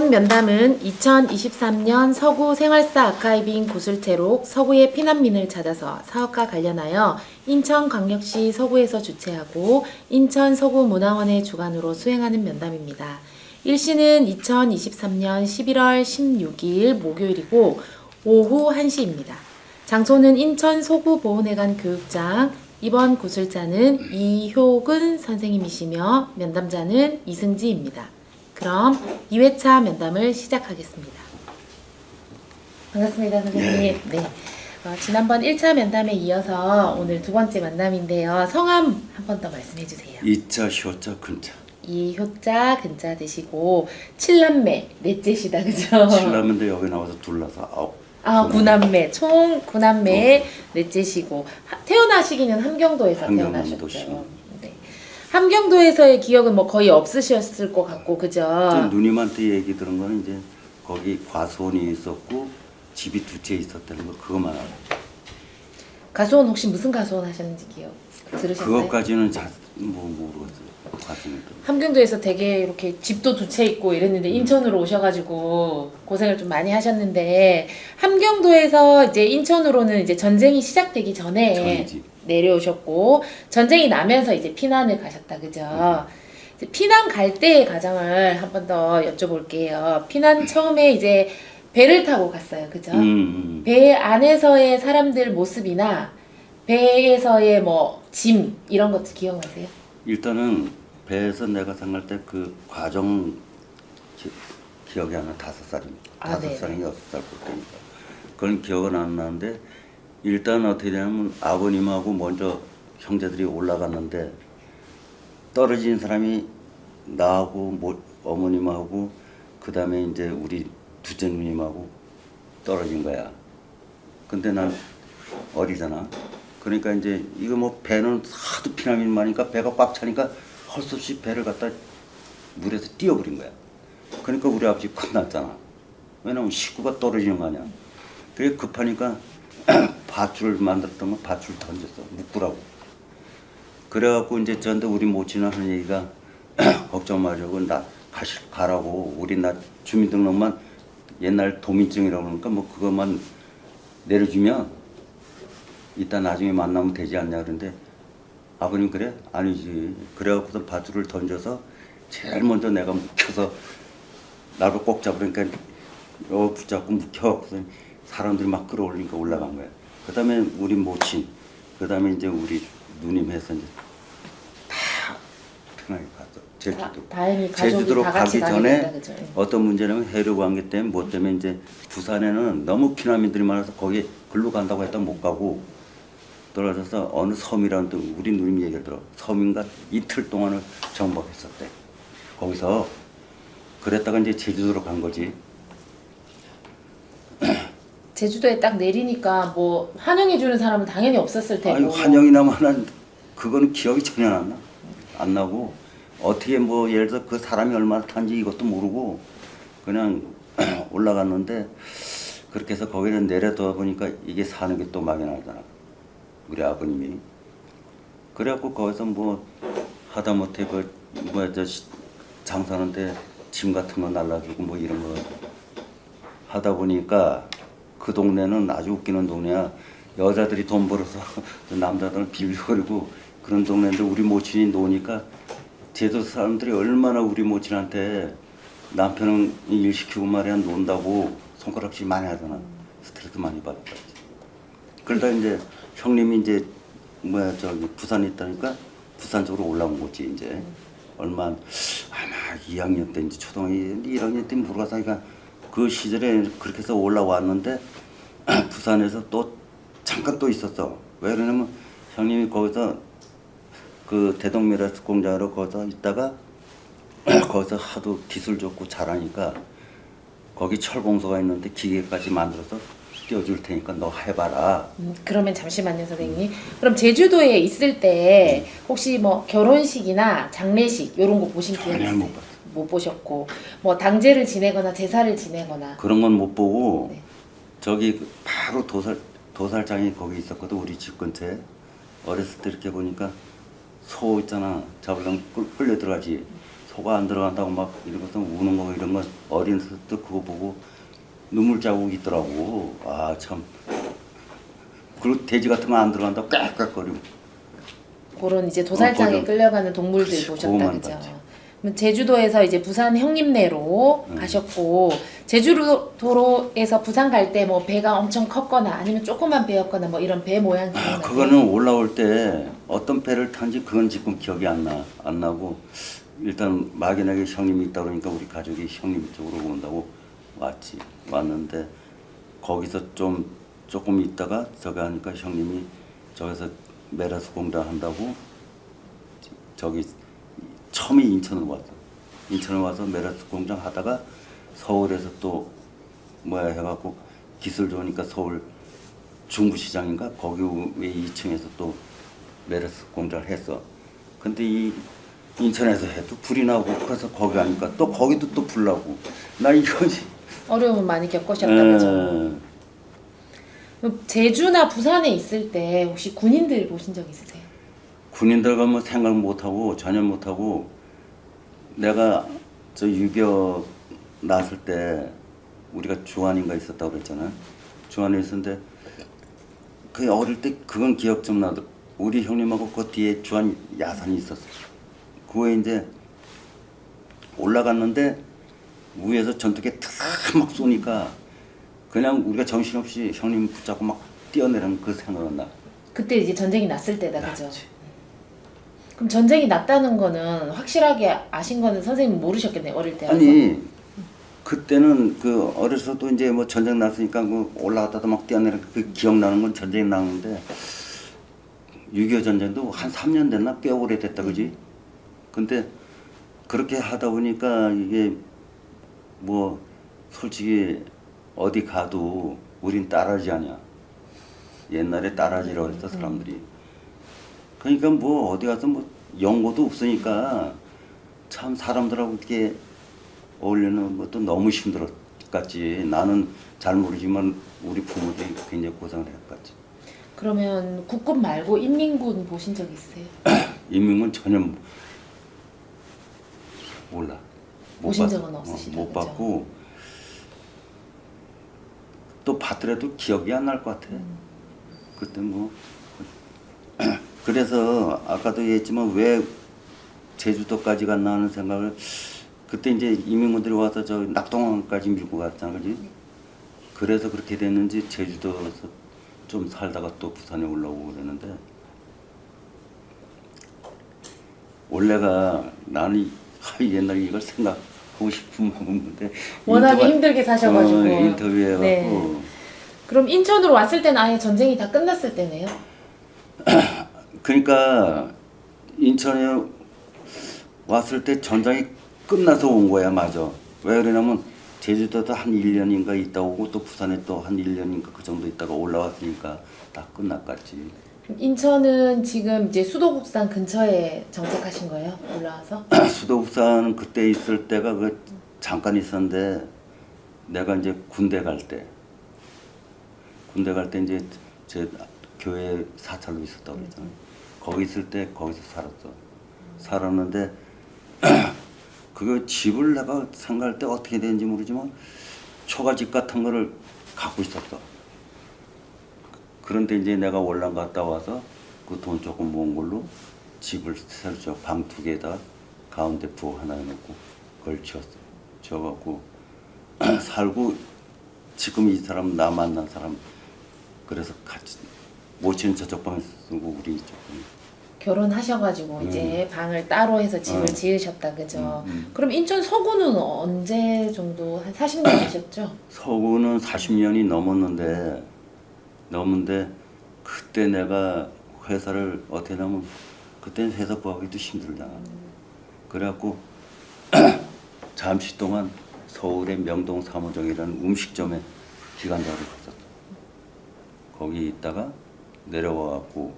이번 면담은 2023년 서구 생활사 아카이빙 구술체록 서구의 피난민을 찾아서 사업과 관련하여 인천광역시 서구에서 주최하고 인천 서구문화원의 주관으로 수행하는 면담입니다. 일시는 2023년 11월 16일 목요일이고 오후 1시입니다. 장소는 인천 서구보훈회관 교육장. 이번 구술자는 이효근 선생님이시며 면담자는 이승지입니다. 그럼 2회차 면담을 시작하겠습니다. 반갑습니다, 선생님. 네. 지난번 1차 면담에 이어서 오늘 두 번째 만남인데요. 성함 한 번 더 말씀해 주세요. 이자, 효자, 근자. 이효자, 근자 되시고 칠남매, 넷째시다, 그죠? 칠남인데 여기 나와서 둘러서 아홉. 구남매, 총 구남매 넷째시고 태어나시기는 함경도에서 함경도시. 태어나셨죠. 네. 함경도에서의 기억은 뭐 거의 없으셨을 것 같고, 그죠? 누님한테 얘기 들은 거는 이제 거기 과수원이 있었고 집이 두 채 있었다는 거 그것만 알아요. 가수원 혹시 무슨 가수원 하셨는지 기억 들으셨어요? 그것까지는 모르겠어요. 과수원도. 함경도에서 되게 이렇게 집도 두 채 있고 이랬는데 인천으로 오셔가지고 고생을 좀 많이 하셨는데 함경도에서 이제 인천으로는 이제 전쟁이 시작되기 전에 전이지. 내려오셨고 전쟁이 나면서 이제 피난을 가셨다, 그죠? 이제 피난 갈 때의 과정을 한 번 더 여쭤볼게요. 피난 처음에 이제 배를 타고 갔어요, 그죠? 배 안에서의 사람들 모습이나 배에서의 뭐 짐 이런 것들 기억나세요? 일단은 배에서 내가 생각할 때 그 과정 기억이 안 나. 5살입니다. 네. 5살인가 6살 그때니까. 그건 기억은 안 나는데 일단 어떻게 되냐면 아버님하고 먼저 형제들이 올라갔는데 떨어진 사람이 나하고 어머님하고 그 다음에 이제 우리 둘째 누님하고 떨어진 거야. 근데 난 어리잖아. 그러니까 이제 이거 뭐 배는 하도 피난민 많으니까 배가 꽉 차니까 할 수 없이 배를 갖다 물에서 띄워버린 거야. 그러니까 우리 아버지 끝났잖아. 왜냐면 식구가 떨어지는 거 아니야. 그래 급하니까 밧줄을 만들었던 거 밧줄 던졌어. 묶으라고. 그래갖고 이제 저한테 우리 모친은 하는 얘기가 걱정 마시고 나 가라고. 우리 나 주민등록만 옛날 도민증이라고 그러니까 뭐 그것만 내려주면 이따 나중에 만나면 되지 않냐 그런데 아버님 그래? 아니지. 그래갖고서 밧줄을 던져서 제일 먼저 내가 묶여서 나를 꼭 잡으니까 붙잡고 묶여갖고서 사람들이 막 끌어올리니까 올라간 거야. 그 다음에 우리 모친, 그 다음에 이제 우리 누님 해서 이제 다 편하게 갔어. 제주도. 다행히 가족이 제주도로 다 같이 가기 가게 전에 됐다, 그죠? 어떤 문제냐면 해류 관계 때문에 뭐 때문에 이제 부산에는 너무 피난민들이 많아서 거기 글로 간다고 했다 못 가고 떨어져서 어느 섬이라는 데 우리 누님 얘기를 들어. 섬인가 이틀 동안을 정박했었대. 거기서 그랬다가 이제 제주도로 간 거지. 제주도에 딱 내리니까 뭐 환영해 주는 사람은 당연히 없었을 테고. 아니 환영이나마는 그거는 기억이 전혀 안 나. 안 나고 어떻게 뭐 예를 들어 그 사람이 얼마나 탄지 이것도 모르고 그냥 올라갔는데 그렇게 해서 거기를 내려다 보니까 이게 사는 게 또 막이 나잖아. 우리 아버님이. 그래갖고 거기서 뭐 하다못해 그 뭐야 저 장사하는데 짐 같은 거 날라주고 뭐 이런 거 하다 보니까 그 동네는 아주 웃기는 동네야. 여자들이 돈 벌어서 남자들은 빌려버리고 그런 동네인데 우리 모친이 노니까 제주도 사람들이 얼마나 우리 모친한테 남편은 일 시키고 말이야 논다고 손가락질 많이 하잖아. 스트레스 많이 받았지. 그러다 이제 형님이 이제 뭐야 저기 부산에 있다니까 부산 쪽으로 올라온 거지 이제. 얼마 아마 2학년 때 이제 초등학교 1학년 때 모르겠으니까 그 시절에 그렇게 해서 올라왔는데 부산에서 또 잠깐 또 있었어. 왜 그러냐면 형님이 거기서 그 대동미라스 공장으로 거기서 있다가 거기서 하도 기술 좋고 잘하니까 거기 철공소가 있는데 기계까지 만들어서 띄워줄 테니까 너 해봐라. 그러면 잠시만요, 선생님. 그럼 제주도에 있을 때 혹시 뭐 결혼식이나 장례식 이런 거 보신 기억 전혀 있어요? 못 봤어. 못 보셨고 뭐 당제를 지내거나 제사를 지내거나. 그런 건 못 보고 네. 저기 바로 도살장이 거기 있었거든. 우리 집 근처에. 어렸을 때 이렇게 보니까 소 있잖아. 잡으려면 끌려 들어가지. 소가 안 들어간다고 막 이러면서 우는 거 이런 거 어린 또 그거 보고 눈물 자국 있더라고. 아 참. 그리고 돼지 같은 거 안 들어간다고 깍깍거리고. 그런 이제 도살장에 거기- 끌려가는 동물들 그렇지, 보셨다 그거만 그죠? 봤지. 그럼 제주도에서 이제 부산 형님네로 가셨고 제주도로에서 부산 갈 때 뭐 배가 엄청 컸거나 아니면 조그만 배였거나 뭐 이런 배 모양 기억나세요? 그거는 올라올 때 어떤 배를 탄지 그건 지금 기억이 안 나고 일단 막연하게 형님이 있다 그러니까 우리 가족이 형님 쪽으로 온다고 왔는데 거기서 조금 있다가 저기 하니까 형님이 저기서 메라스 공장 한다고 저기 처음에 인천을 와서 메라스 공장 하다가 서울에서 또 뭐야 해갖고 기술 좋으니까 서울 중부시장인가 거기 왜 2층에서 또 메르스 공장을 했어. 근데 이 인천에서 해도 불이 나고 그래서 거기 가니까 또 거기도 또 불 나고 나 이거지. 어려움은 많이 겪으셨다 그죠? 그럼 제주나 부산에 있을 때 혹시 군인들 보신 적 있으세요? 군인들 가면 생각 못하고 전혀 못하고 내가 저 6.25 났을 때 우리가 주안인가 있었다고 그랬잖아. 주안에 있었는데 그 어릴 때 그건 기억 좀 나도 우리 형님하고 그 뒤에 주안 야산이 있었어. 그거에 이제 올라갔는데 위에서 전투기 탁 막 쏘니까 그냥 우리가 정신없이 형님 붙잡고 막 뛰어내리는 그 생각은 나. 그때 이제 전쟁이 났을 때다 그죠? 났지. 그럼 전쟁이 났다는 거는 확실하게 아신 거는 선생님 모르셨겠네요 어릴 때. 아니 그때는 그 어려서도 이제 뭐 전쟁 났으니까 그 올라갔다도 막 뛰어내리는 그 기억나는 건 전쟁이 나는데 6.25 전쟁도 한 3년 됐나 꽤 오래됐다 그지? 근데 그렇게 하다 보니까 이게 뭐 솔직히 어디 가도 우린 따라지 아니야. 옛날에 따라지라고 했어 사람들이. 그러니까 뭐 어디 가서 뭐 연고도 없으니까 참 사람들하고 이렇게 어울리는 것도 너무 힘들었겠지. 나는 잘 모르지만 우리 부모들이 굉장히 고생을 했겠지. 그러면 국군 말고 인민군 보신 적 있으세요? 인민군 전혀 몰라. 보신 적은 없으시다, 못 그죠? 봤고 또 봤더라도 기억이 안 날 것 같아. 그때 뭐 그래서 아까도 얘기했지만 왜 제주도까지 갔나 하는 생각을 그때 이제 이민군들이 와서 저 낙동강까지 밀고 갔잖아, 그지? 그래서 그렇게 됐는지 제주도에서 좀 살다가 또 부산에 올라오고 그러는데 원래가 나는 옛날에 이걸 생각하고 싶은 마음인데 워낙에 힘들게 사셔가지고. 인터뷰해갖고 네. 그럼 인천으로 왔을 때는 아예 전쟁이 다 끝났을 때네요? 그러니까 인천에 왔을 때 전장이 끝나서 온 거야, 맞아. 왜 그러냐면 제주도도 한 1년인가 있다 오고 또 부산에 또 한 1년인가 그 정도 있다가 올라왔으니까 다 끝났겠지. 인천은 지금 이제 수도국산 근처에 정착하신 거예요? 올라와서? 수도국사는 그때 있을 때가 그 잠깐 있었는데 내가 이제 군대 갈 때 이제 제 교회 사찰로 있었다고 그랬잖아. 거기 있을 때 거기서 살았는데 그거 집을 내가 생각할 때 어떻게 되는지 모르지만 초가집 같은 거를 갖고 있었어. 그런데 이제 내가 월남 갔다 와서 그 돈 조금 모은 걸로 집을 새로 줘. 방 2개에다 가운데 부엌 하나 해놓고 그걸 지었어. 지어갖고 살고 지금 이 사람 나 만난 사람 그래서 같이 모친 저쪽 방에 쓰고 우리 이쪽 방에. 결혼하셔가지고 이제 방을 따로 해서 집을 지으셨다 그죠? 그럼 인천 서구는 언제 정도 한 40년 되셨죠? 서구는 40년이 넘었는데 그때 내가 회사를 어떻게 하면 그때는 회사 구하기도 힘들잖아. 그래갖고 잠시 동안 서울의 명동 사무정이라는 음식점에 기간자를 했었어. 거기 있다가 내려와갖고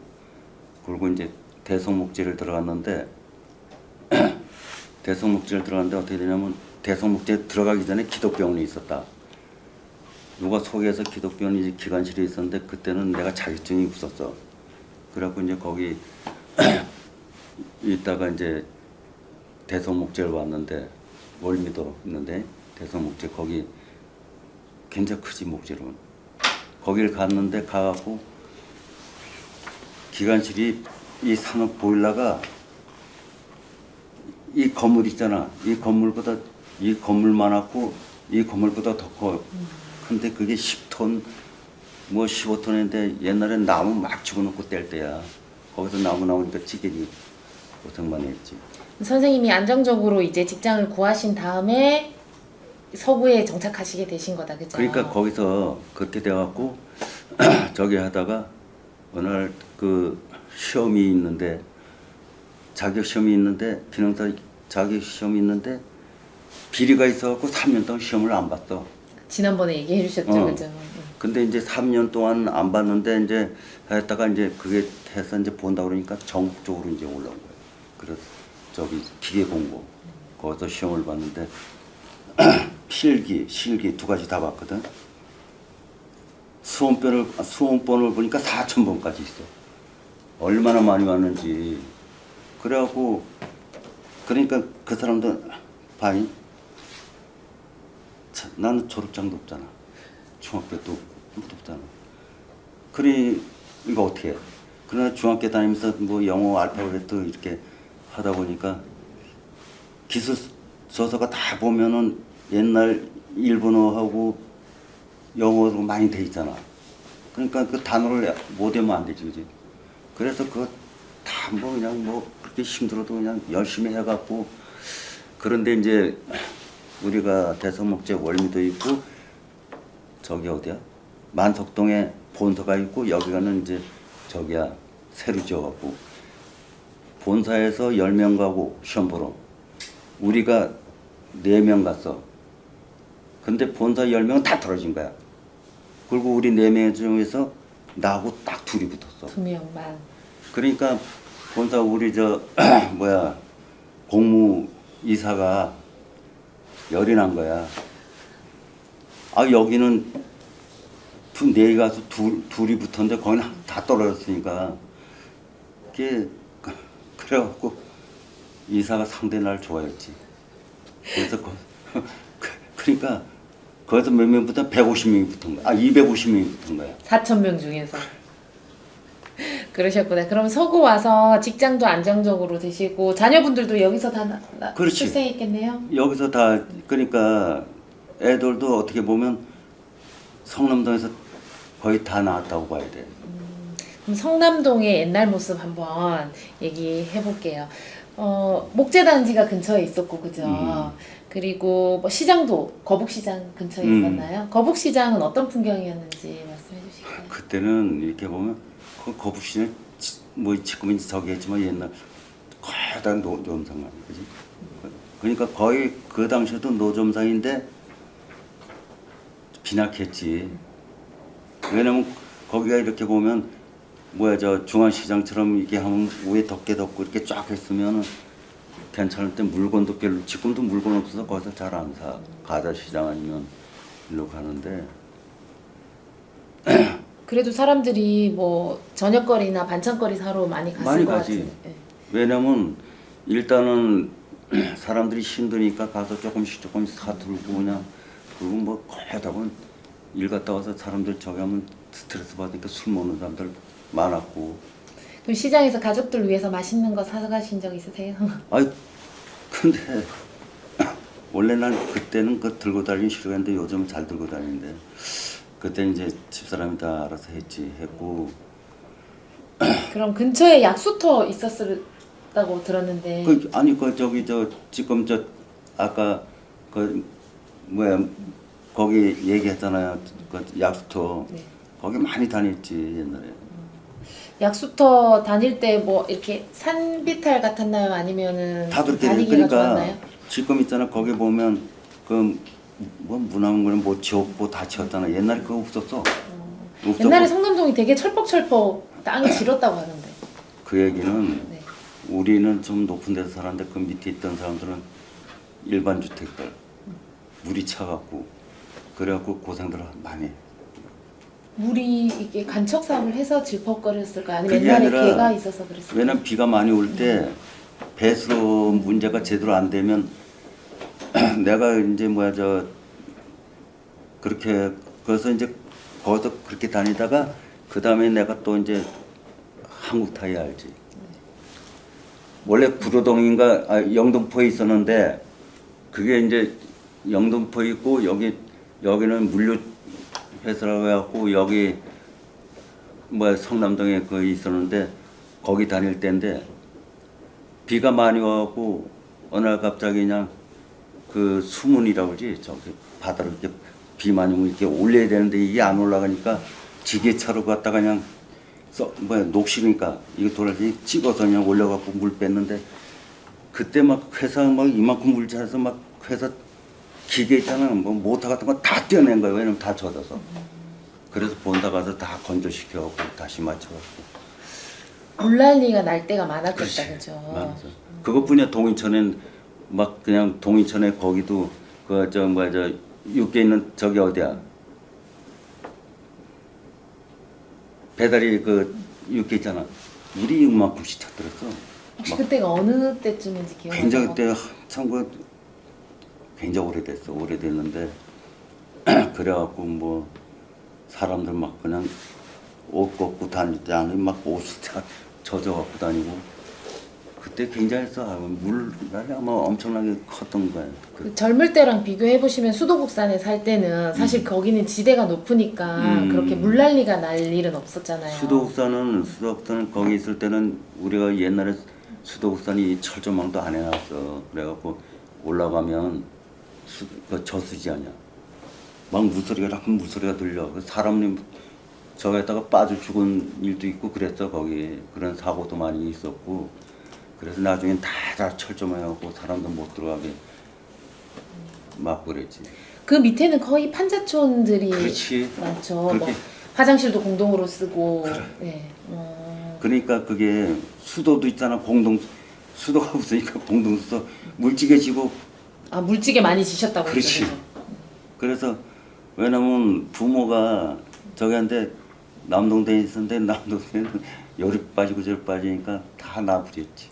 그리고 이제 대성목재를 들어갔는데 어떻게 되냐면 대성목재 들어가기 전에 기독병원이 있었다. 누가 소개해서 기독병원이 기관실에 있었는데 그때는 내가 자격증이 없었어. 그래갖고 이제 거기 있다가 이제 대성목재를 왔는데 월미도 있는데 대성목재 거기 굉장히 크지 목재로. 거기를 갔는데 가갖고 기관실이 이 산업 보일러가 이 건물 있잖아. 이 건물만 하고 이 건물보다 더 커. 근데 그게 10톤 뭐 15톤인데 옛날엔 나무 막 집어넣고 뗄 때야. 거기서 나무 나오니까 찌개니 고생만 했지. 선생님이 안정적으로 이제 직장을 구하신 다음에 서구에 정착하시게 되신 거다, 그죠? 그러니까 거기서 그렇게 돼갖고 저기 하다가 어느 날 그 시험이 있는데 자격 시험이 있는데 비농사 자격 시험이 있는데 비리가 있어갖고 3년 동안 시험을 안 봤어. 지난번에 얘기해 주셨죠, 그죠? 근데 이제 3년 동안 안 봤는데 이제 했다가 이제 그게 해서 이제 본다 그러니까 전국적으로 이제 올라온 거예요. 그래서 저기 기계 공고 거기서 시험을 봤는데 필기, 실기 두 가지 다 봤거든. 수험번을 보니까 4,000번까지 있어. 얼마나 많이 왔는지. 그래갖고 그러니까 그 사람도 봐이. 나는 졸업장도 없잖아. 중학교도 없잖아. 그래 이거 어떻게 해? 그러나 중학교 다니면서 뭐 영어 알파벳도 이렇게 하다 보니까 기술 저서가 다 보면은 옛날 일본어하고 영어로 많이 돼 있잖아. 그러니까 그 단어를 못 외우면 안 되지, 그지? 그래서 그거 다 뭐 그냥 뭐 그렇게 힘들어도 그냥 열심히 해갖고 그런데 이제 우리가 대성목재 월미도 있고 저기 어디야? 만석동에 본사가 있고 여기가는 이제 저기야 새로 지어갖고 본사에서 10명 가고 시험 보러 우리가 4명 갔어. 근데 본사 10명은 다 떨어진 거야. 그리고 우리 4명 중에서 나하고 딱 둘이 붙었어. 2명만. 그러니까 본사 우리 저 뭐야 공무이사가 열이 난 거야. 아 여기는 네 가서 둘이 붙었는데 거기는 다 떨어졌으니까 그게 그래갖고 이사가 상당히 날 좋아했지. 그래서 그러니까 거기서 몇 명 붙어 150명이 붙은 거야. 아 250명이 붙은 거야. 4,000명 중에서. 그러셨구나. 그럼 서구 와서 직장도 안정적으로 되시고 자녀분들도 여기서 다 그렇지. 출생했겠네요. 여기서 다 그러니까 애들도 어떻게 보면 성남동에서 거의 다 나왔다고 봐야 돼. 그럼 성남동의 옛날 모습 한번 얘기해 볼게요. 목재단지가 근처에 있었고, 그죠? 그리고 뭐 시장도 거북시장 근처에 있었나요? 거북시장은 어떤 풍경이었는지 말씀해 주실까요? 그때는 이렇게 보면 그 거북시는 뭐 지금은 저기 했지만 옛날 거의 다 노점상 아니 그지? 그러니까 거의 그 당시에도 노점상인데 빈약했지. 왜냐면 거기가 이렇게 보면 뭐야 저 중앙시장처럼 이렇게 하면 위에 덮개 덮고 이렇게 쫙 했으면 괜찮을 때 물건도 별로 지금도 물건 없어서 거기서 잘 안 사. 가자시장 아니면 일로 가는데 그래도 사람들이 뭐 저녁거리나 반찬거리 사러 많이 갔을 많이 것 가지. 같은데. 예. 왜냐면 일단은 사람들이 힘드니까 가서 조금씩 사들고 그냥 그리고 뭐 거의 다 보면 일 갔다 와서 사람들 저기 하면 스트레스 받으니까 술 먹는 사람들 많았고. 그럼 시장에서 가족들 위해서 맛있는 거 사가신 적 있으세요? 아이 근데 원래 난 그때는 그 들고 다니기 싫어했는데 요즘은 잘 들고 다니는데 그때 이제 집사람이 다 알아서 했고 그럼 근처에 약수터 있었다고 들었는데. 아니 그 저기 저 지금 저 아까 그 뭐야 거기 얘기했잖아요 그 약수터 네. 거기 많이 다녔지 옛날에. 약수터 다닐 때 뭐 이렇게 산비탈 같았나요? 아니면은 다 그렇게 다니기가 그러니까 좋았나요? 지금 있잖아 거기 보면 그 뭐 문화문고는 뭐 지었고 다 지었잖아. 옛날에 그거 없었어. 없었고. 옛날에 성남동이 되게 철퍽철퍽 땅이 질었다고 하던데. 그 얘기는 네. 우리는 좀 높은 데서 살았는데 그 밑에 있던 사람들은 일반 주택들 물이 차갖고 그래갖고 고생들 많이 해. 물이 이게 간척 사업을 해서 질퍽거렸을까요? 아니면 그게 옛날에 아니라 개가 있어서 그랬을까요? 왜냐면 비가 많이 올 때 배수로 문제가 제대로 안 되면 내가 이제 뭐야 저 그렇게 그래서 이제 거기서 그렇게 다니다가 그 다음에 내가 또 이제 한국타이 알지. 원래 구로동인가 영등포에 있었는데 그게 이제 영등포에 있고 여기는 물류 회사라고 해갖고 여기 뭐야 성남동에 그 있었는데 거기 다닐 때인데 비가 많이 와갖고 어느 날 갑자기 그냥 그 수문이라고 그러지 저기 바다로 이렇게 비 많이 오면 이렇게 올려야 되는데 이게 안 올라가니까 지게차로 갔다가 그냥 녹시니까 이거 돌아다니 찍어서 그냥 올려갖고 물 뺐는데 그때 막 회사 막 이만큼 물 차서 막 회사 기계 있잖아 뭐 모터 같은 거 다 떼어낸 거예요. 왜냐면 다 젖어서. 그래서 본다 가서 다 건조시켜갖고 다시 맞춰갖고. 물난리가 날 때가 많았겠다, 그렇지. 그죠? 맞아. 그것뿐이야. 동인천엔 막 그냥 동인천에 거기도 그 저 뭐야 저 육계 있는 저기 어디야 배달이 그 육계 있잖아. 물이 이만큼씩 차들었어. 혹시 그때가 어느 때쯤인지 기억나세요? 굉장히 그때 참그 굉장히 오래됐어. 오래됐는데 그래갖고 뭐 사람들 막 그냥 옷 걷고 다닐 때 안에 막 옷을 다 젖어갖고 다니고 그때 굉장했어. 물날이 아마 엄청나게 컸던 거야. 그 젊을 때랑 비교해 보시면 수도국산에 살 때는 사실 거기는 지대가 높으니까 그렇게 물난리가 날 일은 없었잖아요. 수도국산은 거기 있을 때는 우리가 옛날에 수도국산이 철조망도 안 해놨어. 그래갖고 올라가면 그 저수지 아니야. 막 물소리가 들려. 그 사람이 저기다가 빠져 죽은 일도 있고 그랬어. 거기 그런 사고도 많이 있었고. 그래서 나중엔 다 철조망해갖고 사람도 못 들어가게 막 그랬지. 그 밑에는 거의 판자촌들이 그렇지. 많죠. 뭐 그렇게. 화장실도 공동으로 쓰고. 그래. 네. 그러니까 그게 수도도 있잖아. 수도가 없으니까 공동수도 물찌개 지고. 아 물찌개 많이 지셨다고 그렇지. 했죠. 그죠? 그래서 왜냐면 부모가 저기한테 남동생이 있었는데 남동생은 열이 빠지고 저리 빠지니까 다 나부렸지.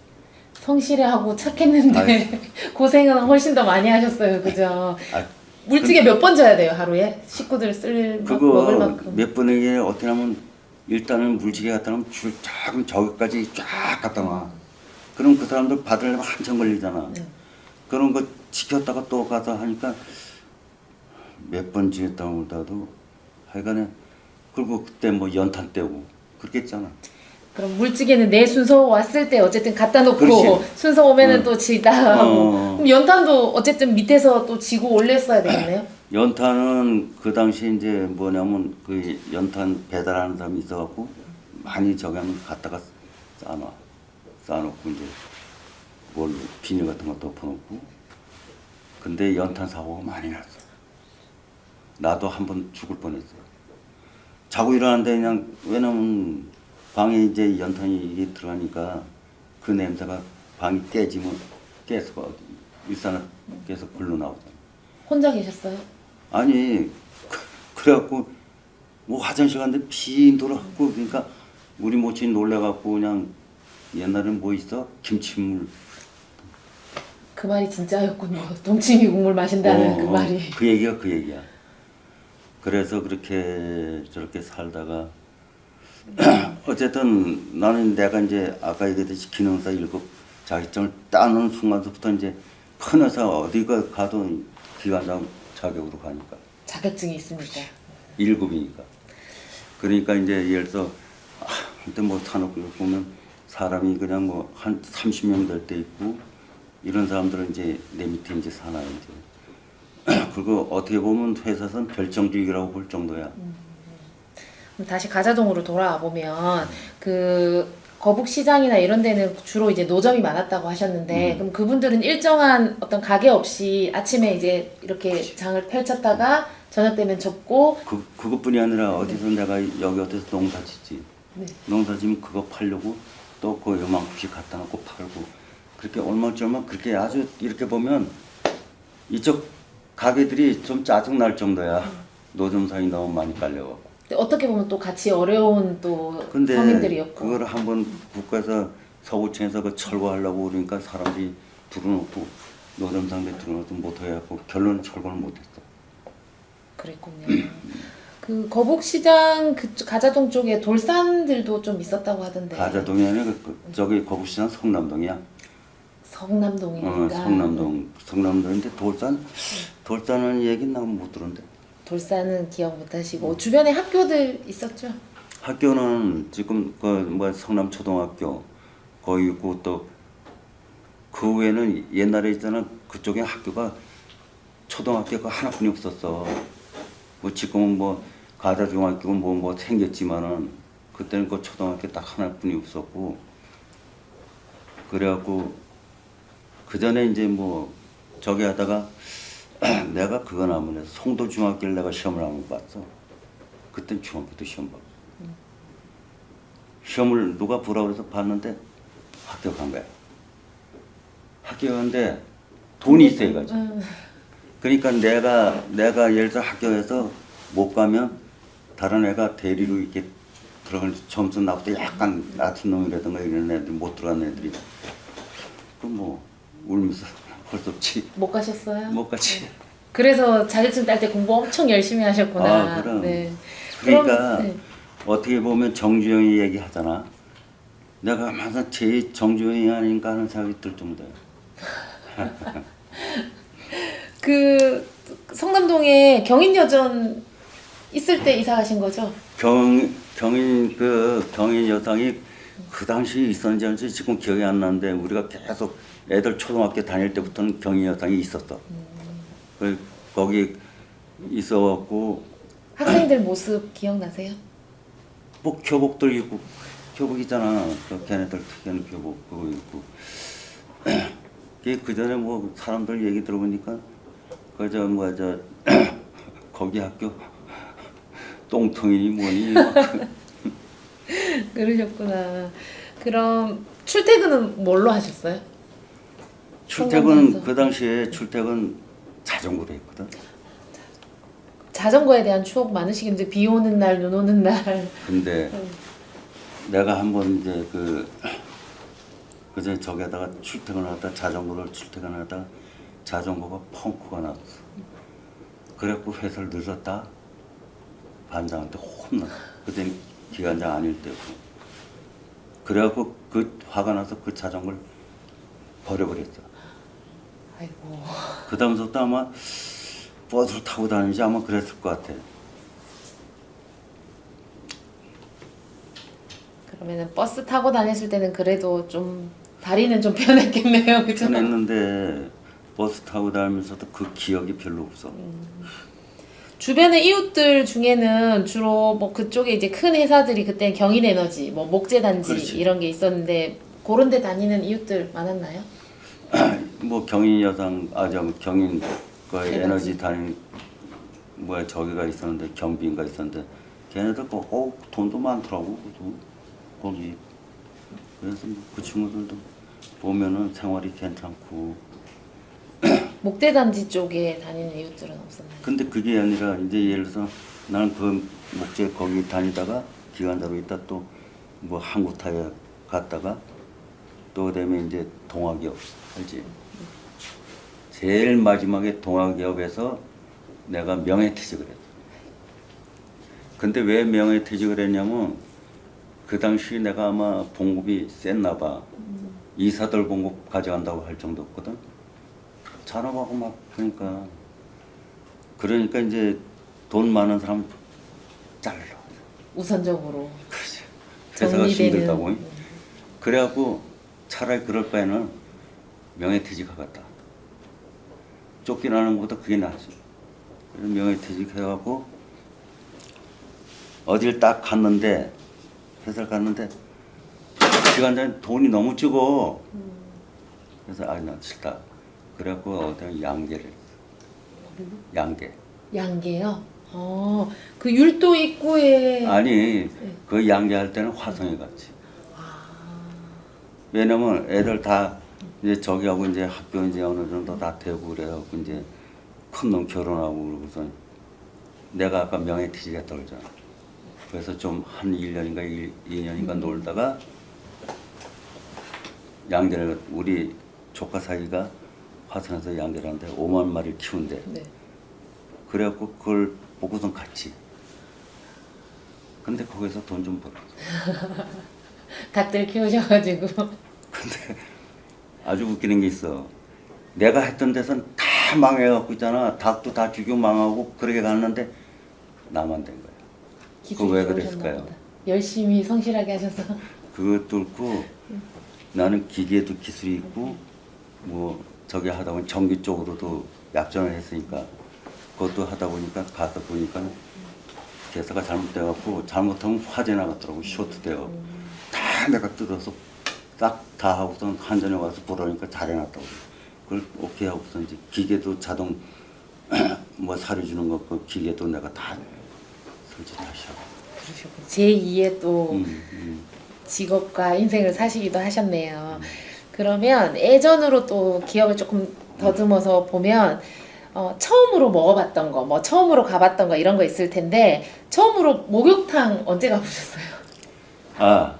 성실하고 착했는데 고생은 훨씬 더 많이 하셨어요. 그죠? 물찌개 몇 번 져야 돼요, 하루에? 식구들 먹을 그거 만큼. 몇 번에 어떻게 하면 일단은 물찌개 갖다 놓으면 줄 작은 저기까지 쫙 갖다 놔. 그럼 그 사람들 받으려면 한참 걸리잖아. 그런 거 지켰다가 또 가서 하니까 몇 번 지냈다고 못하도 하여간에 그리고 그때 뭐 연탄 떼고 그렇게 했잖아. 그럼 물찌개는 내 순서 왔을 때 어쨌든 갖다 놓고 그렇지. 순서 오면은 또 지다 하고 그럼 연탄도 어쨌든 밑에서 또 지고 올렸어야 되겠네요. 연탄은 그 당시 이제 뭐냐면 그 연탄 배달하는 사람이 있어갖고 많이 저기 하면 갖다가 쌓아놓고 이제 뭘 비닐 같은 거 덮어놓고 근데 연탄 사고가 많이 났어. 나도 한 번 죽을 뻔했어. 자고 일어났는데 그냥 왜냐면 방에 이제 연탄이 이게 들어가니까 그 냄새가 방이 깨지면 깨서 일산을 깨서 불러 나오잖아. 혼자 계셨어요? 아니 그래갖고 뭐 화장실 갔는데 비 돌아갖고 그러니까 우리 모친이 놀래갖고 그냥 옛날엔 뭐 있어 김치물 그 말이 진짜였군요. 동치미 국물 마신다는 그 말이. 그 얘기야. 그래서 그렇게 저렇게 살다가 어쨌든 나는 내가 이제 아까 얘기했듯이 기능사 1급 자격증을 따는 순간부터 이제 큰 회사 어디가 가도 기관장 자격으로 가니까 자격증이 있으니까. 1급이니까. 그러니까 이제 예를 들어서 한때 뭐 산업을 보면 사람이 그냥 뭐 한 30명 될 때 있고 이런 사람들은 이제 내 밑에 이제 사나요 이제. 그리고 어떻게 보면 회사선 별정직이라고 볼 정도야. 그럼 다시 가자동으로 돌아와 보면 그 거북 시장이나 이런 데는 주로 이제 노점이 많았다고 하셨는데 그럼 그분들은 일정한 어떤 가게 없이 아침에 이제 이렇게 장을 펼쳤다가 저녁 되면 접고 그것뿐이 아니라 어디서 내가 여기 어디서 농사 짓지. 네. 농사 지면 그거 팔려고 또 그 요만큼씩 갖다 놓고 팔고 그렇게 얼마쯤만 그렇게 아주 이렇게 보면 이쪽 가게들이 좀 짜증 날 정도야. 노점상이 너무 많이 깔려갖고. 어떻게 보면 또 같이 어려운 또 근데 성인들이었고 그걸 한번 국가에서 서구청에서 그 철거하려고 그러니까 사람들이 들어놓고 노점상대 들어놓고 못해갖고 결론은 철거를 못했어. 그랬군요. 그 거북시장 그 가자동 쪽에 돌산들도 좀 있었다고 하던데. 가자동이 아니라 저기 거북시장 성남동이야. 성남동이니까. 성남동인데 돌산은 얘기 나면 못 들었는데. 돌산은 기억 못 하시고 주변에 학교들 있었죠? 학교는 지금 그 뭐 성남초등학교 거기 있고 또 그 외에는 옛날에 있잖아 그쪽에 학교가 초등학교가 하나뿐이 없었어. 뭐 지금은 뭐 가자중학교 뭐 생겼지만은 그때는 그 초등학교 딱 하나뿐이 없었고 그래갖고 그 전에 이제 뭐 저기 하다가 내가 그건 아무래도 송도중학교를 내가 시험을 안 봤어. 그땐 중학교도 시험 봤고 시험을 누가 보라고 해서 봤는데 합격한 거야. 합격한데 돈이 있어야 가지. 그러니까 내가 예를 들어 합격해서 못 가면 다른 애가 대리로 이렇게 들어가는 점수 나보다 약간 낮은 놈이라든가 이런 애들 못 들어간 애들이 그 뭐 울면서 할 수 없지. 못 가셨어요? 못 가지. 그래서 자격증 딸 때 공부 엄청 열심히 하셨구나. 아, 그럼. 네. 그러니까 그럼, 네. 어떻게 보면 정주영이 얘기하잖아. 내가 항상 제 정주영이 아닌가 하는 생각이 들 정도야. 그 성남동에 경인여전 있을 때 이사 가신 거죠? 경인 여상이 그 당시에 있었는지 아닌지 지금 기억이 안 나는데 우리가 계속 애들 초등학교 다닐 때부터는 경인 여상이 있었어. 거기 있어갖고 학생들 모습 기억나세요? 뭐 교복들 입고 교복 있잖아. 그 걔네들 특이한 교복 그거 입고. 그 전에 뭐 사람들 얘기 들어보니까 그저 거기 학교 똥통이니 뭐니 막 그러셨구나. 그럼 출퇴근은 뭘로 하셨어요? 출퇴근 성남에서. 그 당시에 출퇴근 자전거로 했거든. 자전거에 대한 추억 많으시겠는데 비 오는 날, 눈 오는 날. 근데 내가 한번 이제 그제 저기다가 출퇴근하다 자전거를 출퇴근하다 자전거가 펑크가 났어. 그래갖고 회사를 늦었다. 반장한테 혼나. 그땐 기관장 아닐 때고. 그래갖고 그 화가 나서 그 자전거를 버려버렸어. 아이고. 그 다음부터 아마 버스를 타고 다니지 아마 그랬을 것 같아. 그러면은 버스 타고 다녔을 때는 그래도 좀 다리는 좀 편했겠네요, 그죠? 편했는데 버스 타고 다니면서도 그 기억이 별로 없어. 주변의 이웃들 중에는 주로 뭐 그쪽에 이제 큰 회사들이 그때 경인에너지, 뭐 목재단지 그렇지. 이런 게 있었는데 그런 데 다니는 이웃들 많았나요? 뭐 경인 여상 경인 그 에너지. 에너지 다닌 뭐야 저기가 있었는데 경비인가 있었는데 걔네들 돈도 많더라고 거기. 그래서 뭐그 친구들도 보면은 생활이 괜찮고. 목재단지 쪽에 다니는 이웃들은 없었나요? 근데 그게 아니라 이제 예를 들어서 나는 그 목재 거기 다니다가 기관사로 있다 또 뭐 한국타이어 갔다가 또 그다음에 이제 동아기업 알지? 제일 마지막에 동아기업에서 내가 명예퇴직을 했어. 근데 왜 명예퇴직을 했냐면 그 당시 내가 아마 봉급이 셌나 봐. 이사들 봉급 가져간다고 할 정도였거든. 잔업하고 막 그러니까 이제 돈 많은 사람 잘라. 우선적으로 그렇지. 회사가 힘들다고. 그래갖고 차라리 그럴 바에는 명예퇴직하겠다. 쫓겨나는 것보다 그게 낫지. 그래서 명예퇴직해갖고 어딜 딱 갔는데 회사를 갔는데 기관장이 돈이 너무 적어. 그래서 나 싫다. 그래갖고 어떤 양계를 양계. 양계요? 그 율도 입구에 아니 그 양계할 때는 화성에 갔지. 왜냐면 애들 다 이제 저기하고 이제 학교 이제 어느 정도 다 되고 그래갖고 이제 큰 놈 결혼하고 그러고서 내가 아까 명예퇴직했다고 그러잖아. 그래서 좀 한 1년인가 2년인가 놀다가 양계를 우리 조카 사이가 화천에서 양계를 하는데 5만 마리를 키운대. 네. 그래갖고 그걸 보고선 갔지. 근데 거기서 돈 좀 벌어. 닭들 키우셔가지고. 근데 아주 웃기는 게 있어. 내가 했던 데선 다 망해갖고 있잖아. 닭도 다 죽이고 망하고 그렇게 갔는데 나만 된 거야. 기술이 왜 좋으셨나 그랬을까요? 보다. 열심히 성실하게 하셔서. 그것도 그렇고 나는 기계도 기술이 있고 뭐 저기 하다 보니 전기 쪽으로도 약전을 했으니까 그것도 하다 보니까 가서 보니까 개사가 잘못돼갖고 잘못하면 화재 나갔더라고. 쇼트 돼요. 다 내가 뜯어서 싹 다 하고선 한전에 와서 보라니까 잘 해놨다고. 그걸 오케이 하고서 이제 기계도 자동 뭐 사료 주는 거 그 기계도 내가 다 설치 다시 하고. 그러셨군요. 제2의 또 음. 직업과 인생을 사시기도 하셨네요. 그러면 예전으로 또 기억을 조금 더듬어서 보면 처음으로 먹어봤던 거, 뭐 처음으로 가봤던 거 이런 거 있을 텐데 처음으로 목욕탕 언제 가보셨어요? 아,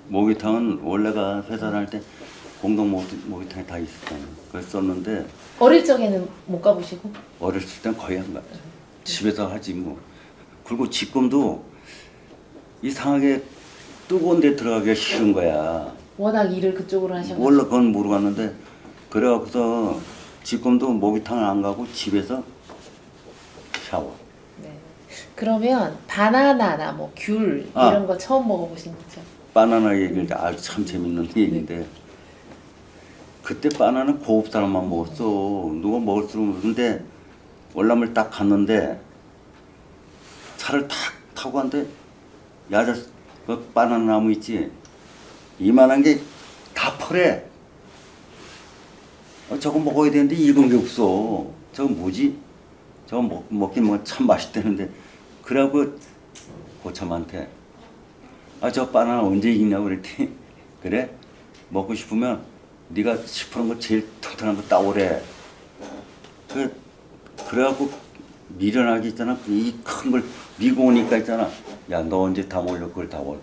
모기탕은 원래가 회사 다닐 때 공동 모기탕이 다 있었잖아요. 그랬었는데 어릴 적에는 못 가보시고? 어렸을 땐 거의 안 갔죠. 집에서 하지 뭐. 그리고 지금도 이상하게 뜨거운 데 들어가기가 싫은 거야. 워낙 일을 그쪽으로 하셔가지고. 원래 그건 모르겠는데 그래갖고서 지금도 모기탕을 안 가고 집에서 샤워. 네. 그러면 바나나나 뭐 귤 아. 이런 거 처음 먹어보신 거죠? 바나나 얘기를 아주 참 재밌는 얘기인데 그때 바나나는 고급 사람만 먹었어. 누가 먹을 줄 모르는데 월남을 딱 갔는데 차를 탁 타고 갔는데 야자 그 바나나 나무 있지 이만한 게 다 퍼래. 저거 먹어야 되는데 익은 게 없어. 저거 뭐지? 저거 먹긴 뭐 참 맛있다는데 그래갖고 고참한테 저 바나나 언제 익냐고 그랬더니 그래? 먹고 싶으면 네가 시퍼런 거 제일 튼튼한 거 따오래. 그래갖고 미련하게 있잖아. 이 큰 걸 미고 오니까 있잖아. 야, 너 언제 다 먹으려고 그걸 다 먹어.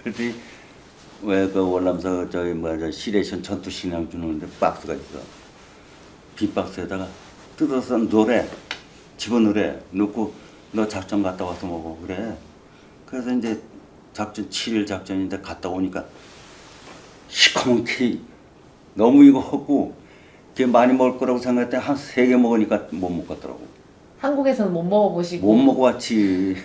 그랬더니 왜 그 월남서 저기 뭐야 시레이션 전투식량 주는데 박스가 있어. 빗박스에다가 뜯어서 넣으래. 집어넣으래. 넣고 너 작전 갔다 와서 먹어. 그래. 그래서 이제 작전 7일 작전인데 갔다 오니까 시커먼 게 너무 이거 하고 걔 많이 먹을 거라고 생각했더니 한 3개 먹으니까 못 먹겠더라고. 한국에서는 못 먹어보시고 못 먹어봤지.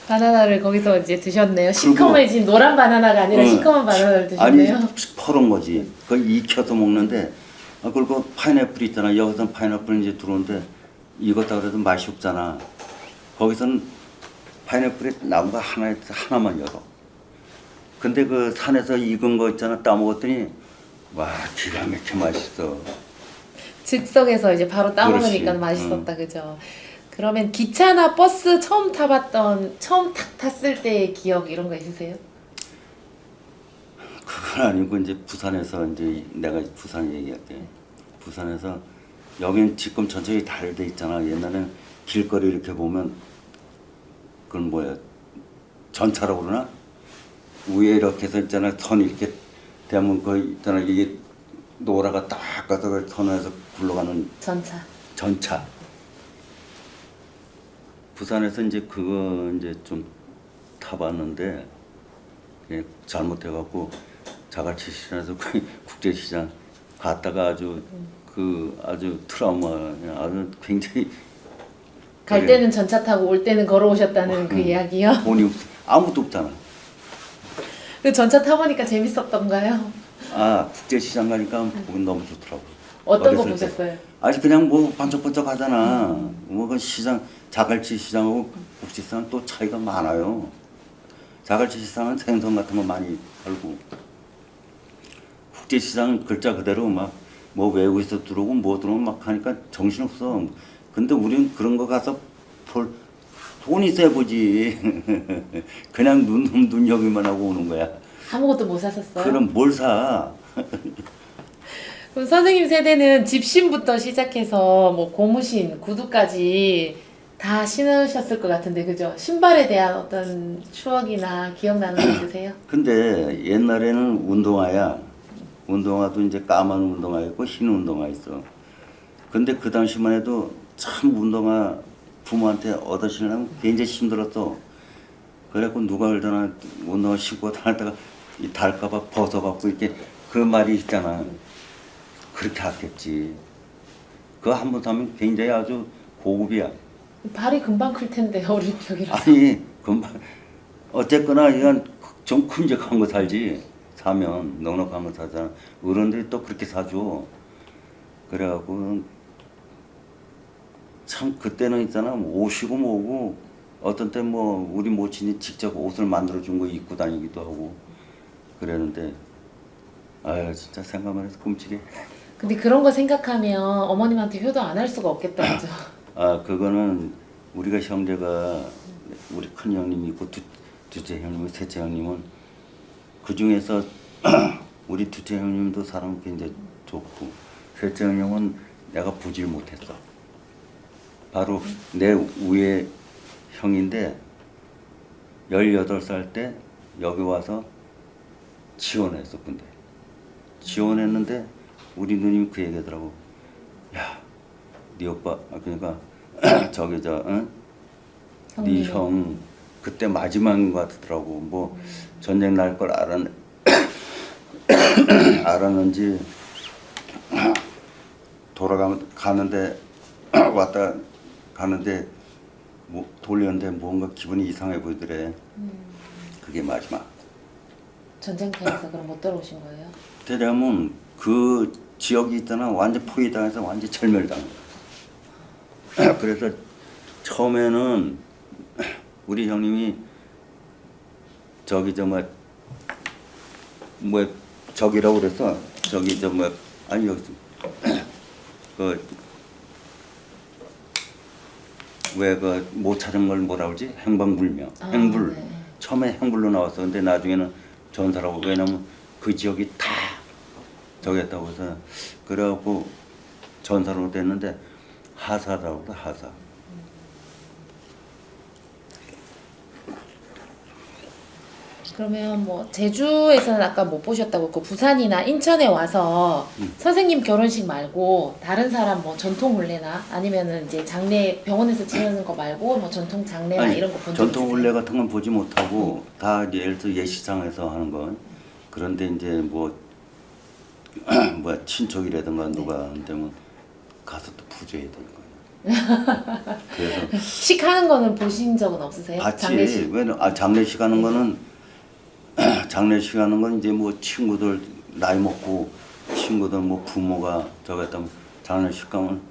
바나나를 거기서 이제 드셨네요. 그리고- 시커매진 노란 바나나가 아니라 응. 시커먼 바나나를 아니 드셨네요. 퍼런 거지. 그걸 익혀서 먹는데 그리고 파인애플 있잖아. 여기서는 파인애플 이제 들어오는데 익었다 그래도 맛이 없잖아. 거기서는 파인애플이 나무가 하나만 열어. 근데 그 산에서 익은 거 있잖아. 따먹었더니 와 기가 막히게 맛있어. 즉석에서 이제 바로 따먹으니까 그렇지. 맛있었다, 그죠? 그러면 기차나 버스 처음 타봤던, 처음 탁 탔을 때의 기억 이런 거 있으세요? 그건 아니고 이제 부산에서 이제 내가 부산 얘기할게. 부산에서 여긴 지금 전체가 잘 돼 있잖아. 옛날에는 길거리 이렇게 보면 그건 뭐야 전차라고 그러나 위에 이렇게 해서 있잖아. 선 이렇게 되면 그 있잖아 이게 노라가 딱 가서 그 선에서 굴러가는 전차. 전차. 부산에서 이제 그거 이제 좀 타봤는데 그게 잘못해갖고 자갈치시장에서 그 국제시장 갔다가 아주 그 아주 트라우마 아주 굉장히 갈 그래. 때는 전차 타고 올 때는 걸어오셨다는 그 이야기요? 돈이 아무도 없잖아. 그 전차 타보니까 재밌었던가요? 국제시장 가니까 보기 너무 좋더라고. 어떤 거 어렸을 때. 보셨어요? 아직 그냥 뭐 반짝반짝 하잖아. 뭐 그 시장 자갈치 시장하고 국제시장 또 차이가 많아요. 자갈치 시장은 생선 같은 거 많이 팔고 국제시장은 글자 그대로 막 뭐 외국에서 들어오고 뭐 들어오고 막 하니까 정신없어. 근데 우리는 그런 거 가서 볼 돈 있어야 보지. 그냥 눈여기만 하고 오는 거야. 아무것도 못 사셨어요? 그럼 뭘 사? 그럼 선생님 세대는 집신부터 시작해서 뭐 고무신, 구두까지 다 신으셨을 것 같은데 그죠? 신발에 대한 어떤 추억이나 기억나는 거 있으세요? 근데 옛날에는 운동화야. 운동화도 이제 까만 운동화 있고 흰 운동화 있어. 근데 그 당시만 해도 참 운동화 부모한테 얻으시려면 굉장히 힘들었어. 그래갖고 누가 그러잖아. 운동화 신고 다녔다가 이 닳을까봐 벗어갖고 이렇게 그 말이 있잖아. 그렇게 아꼈지. 그거 한 번 사면 굉장히 아주 고급이야. 발이 금방 클 텐데 어릴 적이라. 아니, 금방. 어쨌거나 이건 좀 큼직한 거 살지. 사면 넉넉한 거 사잖아. 어른들이 또 그렇게 사줘. 그래갖고 참 그때는 있잖아. 옷이고 뭐고 어떤 때 뭐 우리 모친이 직접 옷을 만들어 준 거 입고 다니기도 하고 그랬는데 아유 진짜 생각만 해서 끔찍해. 근데 그런 거 생각하면 어머님한테 효도 안 할 수가 없겠다 그죠? 아 그거는 우리가 형제가 우리 큰 형님이 있고 둘째 형님이 셋째 형님은 그 중에서 우리 둘째 형님도 사람 굉장히 좋고 셋째 형님은 내가 보질 못했어. 바로 내 위에 형인데 18살 때 여기 와서 지원했어. 근데 지원했는데 우리 누님이 그 얘기하더라고. 야, 네 오빠 그러니까 저기 응? 네 형 그때 마지막인 것 같더라고. 뭐 전쟁 날 걸 알았는지 가는데 왔다 가는데 뭐 돌렸는데 뭔가 기분이 이상해 보이더래. 그게 마지막. 전쟁터에서 그럼 못 들어오신 거예요? 대략은 그 지역이 있잖아. 완전 포위당해서 완전 절멸당한 거야. 그래서 처음에는 우리 형님이 저기 뭐 저기라고 그랬어. 저기 아니 여기 왜 못 찾은 걸 뭐라 그러지? 행방불명. 행불. 네. 처음에 행불로 나왔어. 근데 나중에는 전사라고. 왜냐면 그 지역이 다 저기 했다고 해서 그래갖고 전사로 됐는데 하사라고 그래. 하사. 그러면 뭐 제주에서는 아까 못 보셨다고 했고 부산이나 인천에 와서 선생님 결혼식 말고 다른 사람 뭐 전통 혼례나 아니면은 이제 장례 병원에서 치르는 거 말고 뭐 전통 장례나 아니, 이런 거 본 적 전통 있으세요? 혼례 같은 건 보지 못하고 다 이제 예를 들어 예식장에서 하는 건 그런데 이제 뭐 친척이라든가 누가 한다면 가서 또 부조해야 되는 거예요. 그래서 식 하는 거는 보신 적은 없으세요? 봤지. 장례식. 왜 장례식 하는 거는 장례식 하는 건 이제 뭐 친구들 나이 먹고 친구들 뭐 부모가 저기 했다면 장례식 가면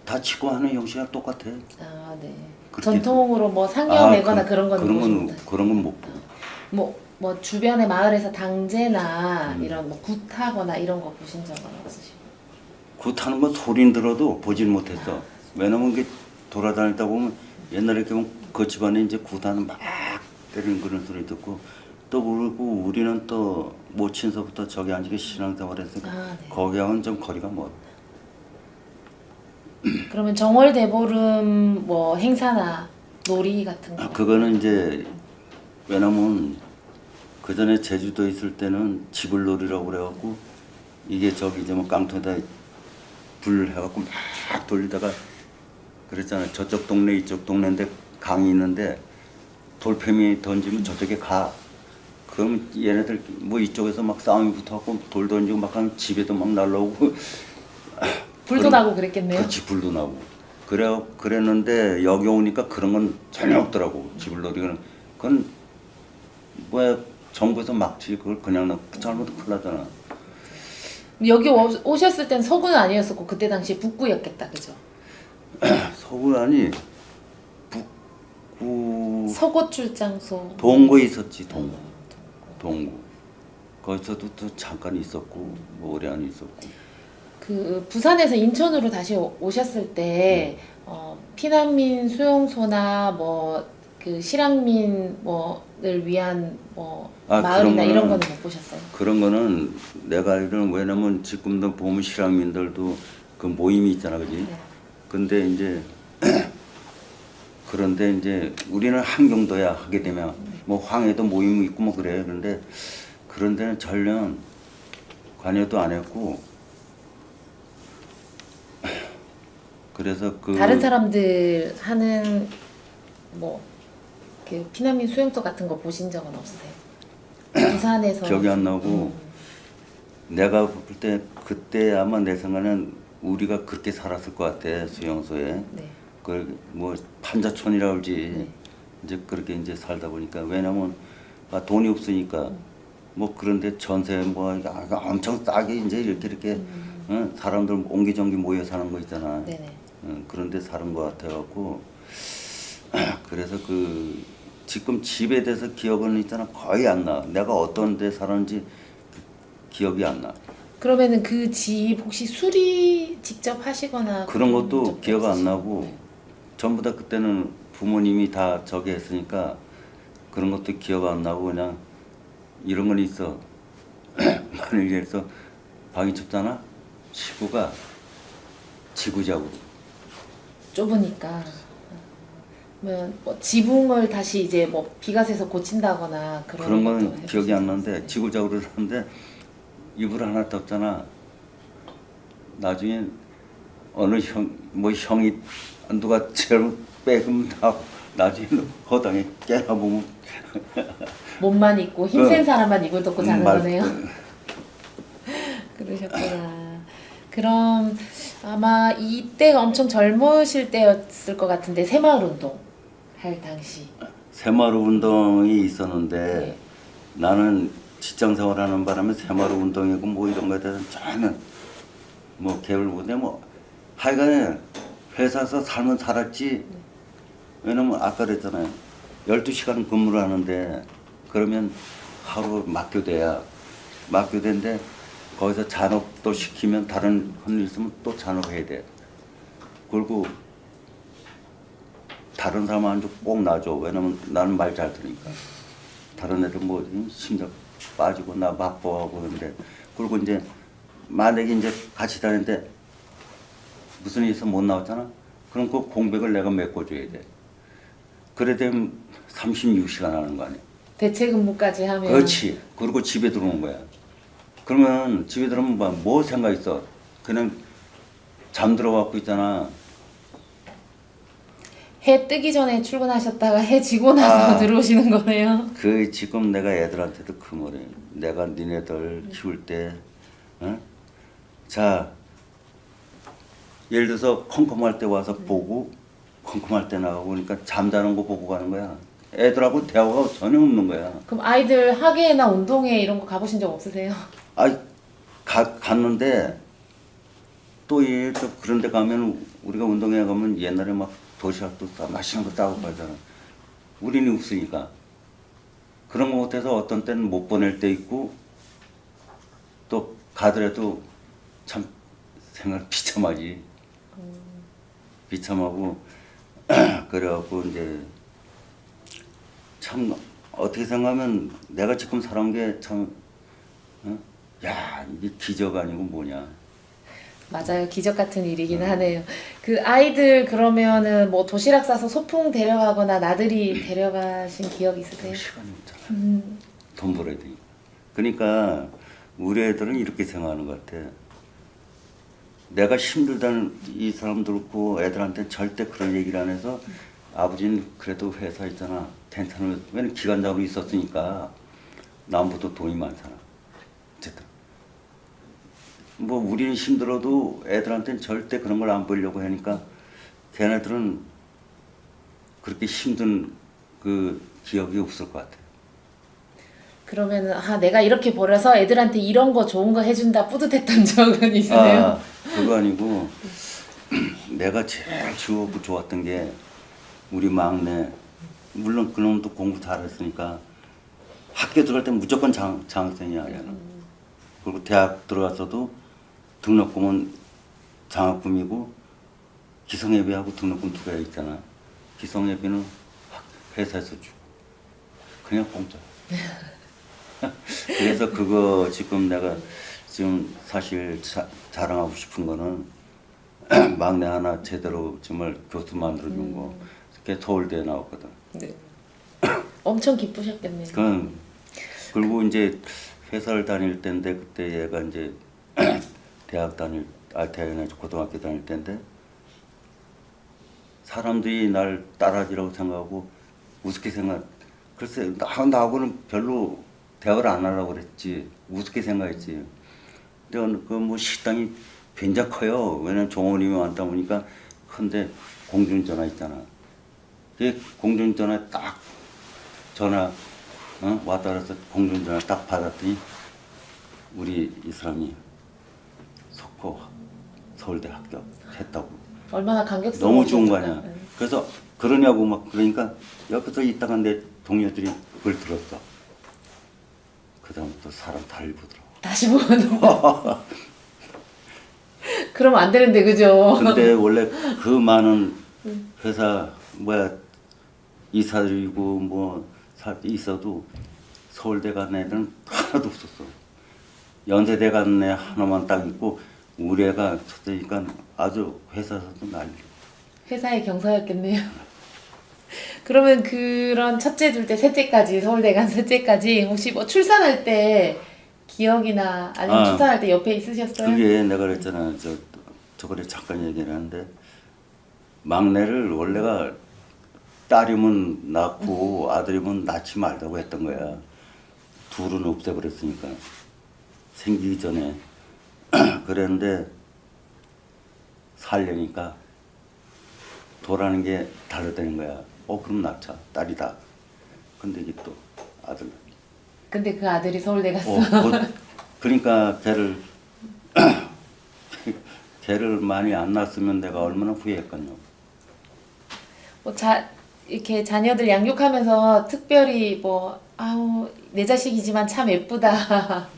다 치고 하는 형식이랑 똑같아. 아, 네. 그렇게- 전통으로 뭐 상여 내거나 그런 거는 그런 보신 건 적 그런 건 못 보고. 뭐 주변의 마을에서 당제나 이런 뭐 굿하거나 이런 거 보신 적은 없으시고? 굿하는 건 소린 들어도 보질 못했어. 왜냐면 이게 돌아다니다 보면 옛날에 보면 그 집안에 이제 굿하는 막 때리는 그런 소리 듣고 또 그리고 우리는 또 모친서부터 저기 앉게 신앙생활 했으니까 아, 네. 거기하고는 좀 거리가 멀어. 그러면 정월 대보름 뭐 행사나 놀이 같은 거. 그거는 이제 왜냐면 그 전에 제주도에 있을 때는 지불놀이라고 그래갖고 이게 저기 이제 뭐 깡통에다 불 해갖고 막 돌리다가 그랬잖아요. 저쪽 동네 이쪽 동네인데 강이 있는데 돌패미 던지면 저쪽에 가. 그럼 얘네들 뭐 이쪽에서 막 싸움이 붙어갖고 돌 던지고 막 하면 집에도 막 날라오고 불도 나고 그랬겠네요. 그렇지 불도 나고 그랬는데 여기 오니까 그런 건 전혀 없더라고. 지불놀이는 그건 뭐야 정부에서 막지. 그걸 그냥 잘못하면 큰일 나잖아. 여기 오셨을 땐 서구는 아니었었고 그때 당시에 북구였겠다, 그죠? 서구 아니 북구 서고 출장소. 동구에 있었지. 동구 거기서도 또 잠깐 있었고 뭐 오래 안 있었고. 그 부산에서 인천으로 다시 오셨을 때 피난민 수용소나 뭐 그 실향민 뭐를 위한 뭐 마을이나 그런 이런 거는- 거는 못 보셨어요? 그런 거는 내가 알기로는 왜냐면 지금도 보면 실향민들도 그 모임이 있잖아, 그지? 네. 근데 이제 그런데 이제 우리는 한경도야 하게 되면 뭐 황해도 모임 있고 뭐 그래요. 그런 데는 전혀 관여도 안 했고 그래서 그 다른 사람들 하는 뭐 그 피난민 수용소 같은 거 보신 적은 없으세요? 부산에서 기억이 안 나고 내가 볼 때 그때 아마 내 생각에는 우리가 그렇게 살았을 것 같아 수용소에. 네. 그 뭐 판자촌이라 그러지. 네. 이제 그렇게 이제 살다 보니까 왜냐면 돈이 없으니까 뭐 그런데 전세 뭐 엄청 싸게 이제 이렇게 사람들 옹기종기 모여 사는 거 있잖아. 네네. 그런데 사는 것 같아갖고 그래서 그 지금 집에 대해서 기억은 있잖아 거의 안 나. 내가 어떤 데 살았는지 기억이 안 나. 그러면은 그 집 혹시 수리 직접 하시거나 그런 것도 적도 기억 안 없으시고? 나고 네. 전부 다 그때는 부모님이 다 저기 했으니까 그런 것도 기억 안 나고 그냥 이런 건 있어. 만약에 해서 방이 좁잖아. 식구가 지구자고 좁으니까 뭐 지붕을 다시 이제 뭐 비가 새서 고친다거나 그런 건 것도 기억이 안 해보시지 나는데 않았어요? 지구자고로 사는데 이불 하나 떴잖아. 나중에 어느 형이 누가 제일 빼금 다 나중에 허당에 깨나 보면 몸만 있고 힘센 어. 사람만 이불 덮고 자는 말- 거네요. 그러셨구나. 그럼 아마 이때가 엄청 젊으실 때였을 것 같은데 새마을 운동 할 당시. 새마을 운동이 있었는데 네. 나는 직장 생활하는 바람에 새마을 운동이고 뭐 이런 거에 대해서 전혀 뭐 개를 못해 뭐 하여간에 회사에서 살면 살았지. 왜냐면 아까 그랬잖아요. 12시간 근무를 하는데 그러면 하루 막교대야. 막교대인데 거기서 잔업도 시키면 다른 일 있으면 또 잔업해야 돼. 그리고 다른 사람한테 꼭 놔줘. 왜냐면 나는 말 잘 들으니까. 다른 애들 뭐 심장 빠지고 나 바빠하고 그런데 그리고 이제 만약에 이제 같이 다니는데 무슨 일이 있어 못 나왔잖아. 그럼 그 공백을 내가 메꿔줘야 돼. 그래 되면 36시간 하는 거 아니야. 대체 근무까지 하면 그렇지. 그리고 집에 들어오는 거야. 그러면 집에 들어오면 뭐 생각 있어? 그냥 잠들어 갖고 있잖아. 해 뜨기 전에 출근하셨다가 해 지고 나서 아. 들어오시는 거네요. 그 지금 내가 애들한테도 그 말이야. 내가 니네들 키울 때, 어? 자, 예를 들어서 컴컴할 때 와서 보고 컴컴할 때 나가고 그러니까 잠자는 거 보고 가는 거야. 애들하고 대화가 전혀 없는 거야. 그럼 아이들 학예나 운동회 이런 거 가보신 적 없으세요? 아, 갔는데 또 그런 데 가면 우리가 운동회 가면 옛날에 막 도시락도 맛있는 거 싸고 가잖아. 우리는 없으니까. 그런 거 못해서 어떤 때는 못 보낼 때 있고 또 가더라도 참 생각 비참하지. 비참하고 그래갖고 이제 참 어떻게 생각하면 내가 지금 살아온 게 참 야, 이게 기적 아니고 뭐냐. 맞아요. 기적 같은 일이긴 하네요. 그 아이들 그러면은 뭐 도시락 싸서 소풍 데려가거나 나들이 데려가신 기억 있으세요? 시간이 없잖아. 음, 돈 벌어야 되니까. 그러니까 우리 애들은 이렇게 생각하는 것 같아. 내가 힘들다는 이 사람들 없고 애들한테 절대 그런 얘기를 안 해서 아버지는 그래도 회사 있잖아. 괜찮은 왜냐면 기관장으로 있었으니까 남보다 돈이 많잖아. 어쨌든. 뭐 우리는 힘들어도 애들한테는 절대 그런 걸 안 보이려고 하니까 걔네들은 그렇게 힘든 그 기억이 없을 것 같아. 그러면은 내가 이렇게 벌어서 애들한테 이런 거 좋은 거 해준다 뿌듯했던 적은 있으세요? 아, 그거 아니고 내가 제일 좋았던 게 우리 막내 물론 그놈도 공부 잘했으니까 학교 들어갈 때 무조건 장학생이야 얘는. 그리고 대학 들어가서도 등록금은 장학금이고 기성예비하고 등록금 두 개 있잖아. 기성예비는 회사에서 주고 그냥 공짜. 그래서 그거 지금 내가 지금 사실 자랑하고 싶은 거는 막내 하나 제대로 정말 교수 만들어준 거. 그게 서울대에 나왔거든. 네. 엄청 기쁘셨겠네요. 그리고 이제 회사를 다닐 때인데 그때 얘가 이제 대학이 아니라 고등학교 다닐 때인데 사람들이 날 따라하지라고 생각하고 우습게 글쎄 나하고는 별로 대화를 안 하려고 그랬지. 우습게 생각했지. 근데 그 뭐 식당이 굉장히 커요. 왜냐면 종원님이 많다 보니까 큰데 공중전화 있잖아. 그 공중전화 딱 전화 왔다 그래서 공중전화 딱 받았더니 우리 이 사람이 석호 서울대 합격했다고. 얼마나 감격스러워. 너무 좋은 거 아니야. 그래서 그러냐고 막 그러니까 옆에서 있다가 내 동료들이 그걸 들었어. 그 다음부터 사람 달리 보더라고. 다시 보면 그러면 안 되는데 그죠? 근데 원래 그 많은 회사 이사들이고 있어도 서울대 간 애들은 하나도 없었어. 연세대 간 애 하나만 딱 있고 우리 애가 쳤으니까 아주 회사에서도 난리. 회사의 경사였겠네요. 그러면 그런 첫째, 둘째, 셋째까지 서울대 간 셋째까지 혹시 뭐 출산할 때 기억이나 아니면 출산할 때 옆에 있으셨어요? 그게 내가 그랬잖아. 저번에 잠깐 얘기를 하는데 막내를 원래가 딸이면 낳고 아들이면 낳지 말자고 했던 거야. 둘은 없애버렸으니까 생기기 전에 그랬는데 살려니까 도라는 게 다르다는 거야. 그럼 낳자. 딸이다. 근데 이게 또 아들. 근데 그 아들이 서울대 갔어. 그러니까 걔를 많이 안 낳았으면 내가 얼마나 후회했겠냐고. 이렇게 자녀들 양육하면서 특별히 내 자식이지만 참 예쁘다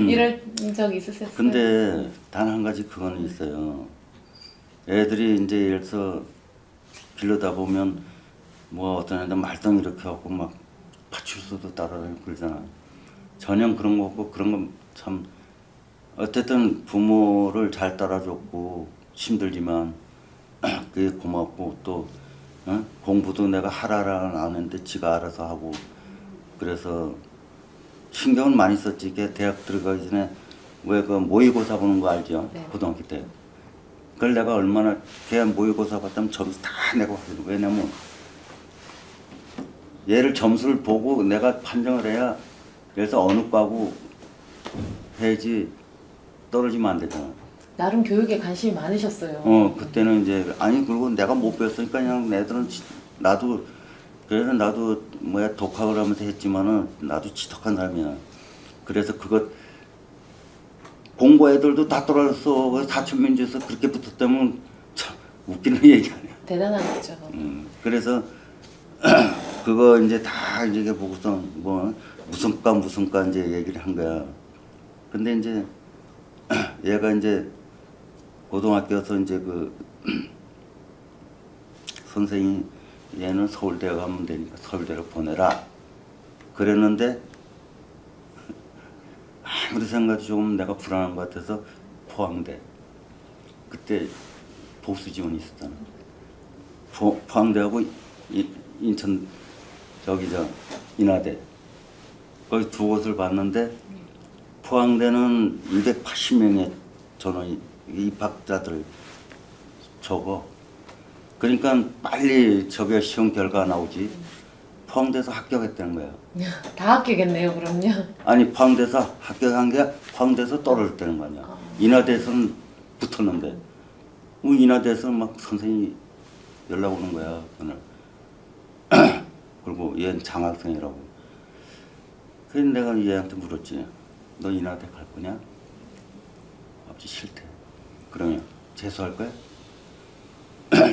이럴 적 있으셨어요? 근데 단 한 가지 그거는 있어요. 애들이 이제 예를 들어서 길러다 보면 어떤 애들 말썽 이렇게 하고 막 파출소도 따라다니고 그러잖아. 전혀 그런 거 없고 그런 건 참 어쨌든 부모를 잘 따라줬고 힘들지만 그게 고맙고 또 공부도 내가 하라라는 안 했는데 지가 알아서 하고 그래서 신경을 많이 썼지. 걔 대학 들어가기 전에 왜 그 모의고사 보는 거 알죠? 네. 고등학교 때. 그걸 내가 얼마나 걔 모의고사 봤다면 점수 다 내고 하거든. 왜냐면 얘를 점수를 보고 내가 판정을 해야 그래서 어느 과고 해야지 떨어지면 안 되잖아. 나름 교육에 관심이 많으셨어요. 그때는 이제 그리고 내가 못 배웠으니까 그냥 애들은 나도 그래서 나도 독학을 하면서 했지만은 나도 지독한 사람이야. 그래서 그것 공부 애들도 다 떨어졌어. 사천민주에서 그렇게 붙었다면 참 웃기는 얘기 아니야. 대단한 거죠. 그래서 그거 이제 다 이제 보고서 무슨 과 이제 얘기를 한 거야. 근데 이제 얘가 이제 고등학교에서 이제 그 선생이 얘는 서울대 가면 되니까 서울대로 보내라 그랬는데 아무리 생각해도 조금 내가 불안한 것 같아서 포항대 그때 보수 지원이 있었잖아. 포항대하고 인천 인하대 거기 두 곳을 봤는데 포항대는 280명의 전원 입학자들 적어. 그러니까 빨리 저게 시험 결과 나오지. 포항대에서 합격했다는 거야. 다 합격했네요, 그럼요. 아니 포항대에서 합격한 게 포항대에서 떨어졌다는 거 아니야. 인하대에서는 붙었는데 인하대에서 막 선생님이 연락 오는 거야 그날. 그리고 얘는 장학생이라고. 그래서 내가 얘한테 물었지. 너 인하대 갈 거냐? 아버지 싫대. 그러면 재수할 거야?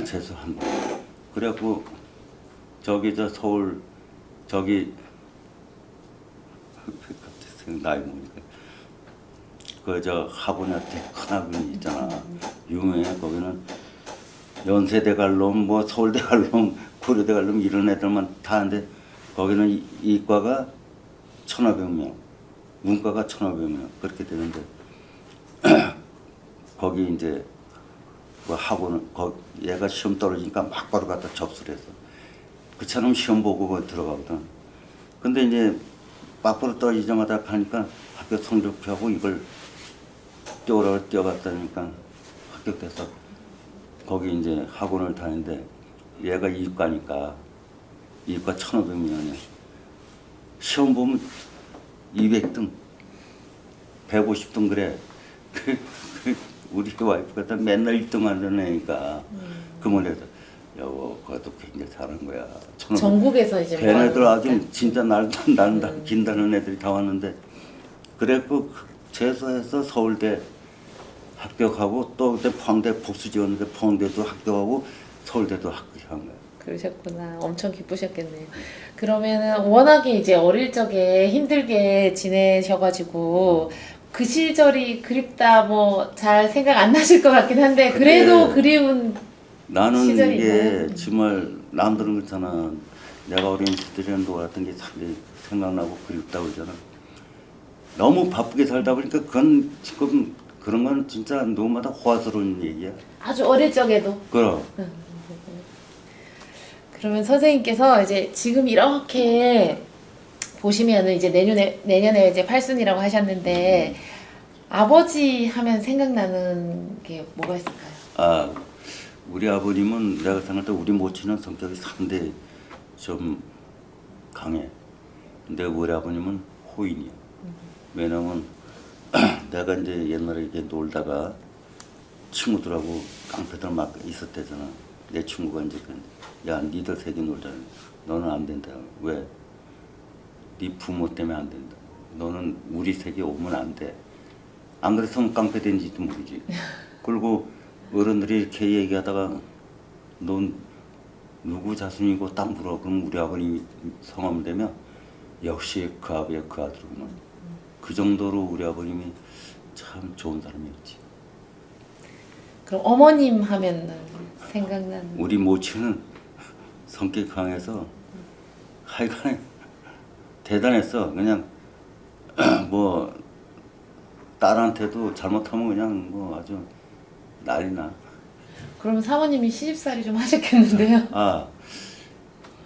재수한다. 그래갖고 서울 갑자기 나이 모니까 하버냐테 큰 학원이 있잖아. 유명해. 거기는 연세대 갈 놈, 서울대 갈 놈, 고려대 갈 놈 이런 애들만 다 하는데 거기는 이과가 1,500명, 문과가 1,500명 그렇게 되는데 거기 이제 그 학원을 얘가 시험 떨어지니까 막 바로 갖다 접수를 해서 그처럼 시험 보고 거기 들어가거든. 근데 이제 막바로 떨어지자마자 가니까 학교 성적표하고 이걸 뛰어오라고 뛰어갔다니까 합격돼서 거기 이제 학원을 다니는데 얘가 이과니까 이과 1500명이야. 시험 보면 200등, 150등 그래. 우리 와이프가 맨날 1등 하는 애니까 그러면 여보 그것도 굉장히 잘한 거야. 전국에서 이제 걔네들 아주 모아놓으니까. 진짜 날다 긴다는 애들이 다 왔는데 그래갖고 재수해서 서울대 합격하고 또 그때 포항대 복수 지었는데 포항대도 합격하고 서울대도 합격한 거야. 그러셨구나. 엄청 기쁘셨겠네요. 그러면은 워낙에 이제 어릴 적에 힘들게 지내셔가지고 그 시절이 그립다 뭐 잘 생각 안 나실 것 같긴 한데 그래도 그래. 그리운 나는 시절이 이게 있나요? 정말 남들은 그렇잖아. 내가 어린 시절에 놀았던 게 참 생각나고 그립다고 그러잖아. 너무 바쁘게 살다 보니까 그건 지금 그런 건 진짜 누구마다 호화스러운 얘기야. 아주 어릴 적에도. 그럼 그러면 선생님께서 이제 지금 이렇게 보시면은 이제 내년에 이제 팔순이라고 하셨는데 아버지 하면 생각나는 게 뭐가 있을까요? 아 우리 아버님은 내가 생각할 때 우리 모친은 성격이 상당히 좀 강해. 근데 우리 아버님은 호인이야. 왜냐면 내가 이제 옛날에 이렇게 놀다가 친구들하고 깡패들 막 있었대잖아. 내 친구가 이제 야 니들 세개 놀자. 너는 안 된다. 왜? 네 부모 때문에 안 된다. 너는 우리 세계 오면 안 돼. 안 그랬으면 깡패 된지도 모르지. 그리고 어른들이 이렇게 얘기하다가 넌 누구 자손이고 딱 물어. 그럼 우리 아버님이 성함을 대면 역시 그 아버지의 그 아들이구나. 그 정도로 우리 아버님이 참 좋은 사람이었지. 그럼 어머님 하면 생각나는 우리 모친은 성격이 강해서 하여간에 대단했어. 그냥 뭐 딸한테도 잘못하면 그냥 뭐 아주 난리 나. 그러면 사모님이 시집살이 좀 하셨겠는데요? 아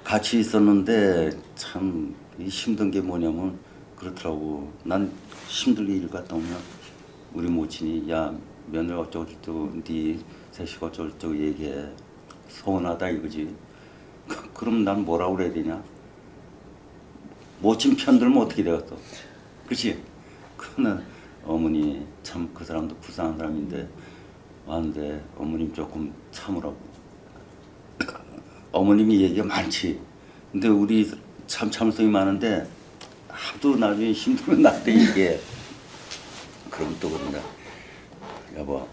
같이 있었는데 참 힘든 게 뭐냐면 그렇더라고. 난 힘들게 일 갔다 오면 우리 모친이 야 며느리 어쩌고저쩌고 네 새식 어쩌고저쩌고 얘기해. 서운하다 이거지. 그럼 난 뭐라고 그래야 되냐. 모친 편들면 어떻게 되겠어. 그치? 그는 어머니 참 그 사람도 불쌍한 사람인데 왔는데 어머님 조금 참으라고. 어머님이 얘기가 많지. 근데 우리 참 참성이 많은데 하도 나중에 힘들면 나한테 얘기해. 그럼 또 그런다. 여보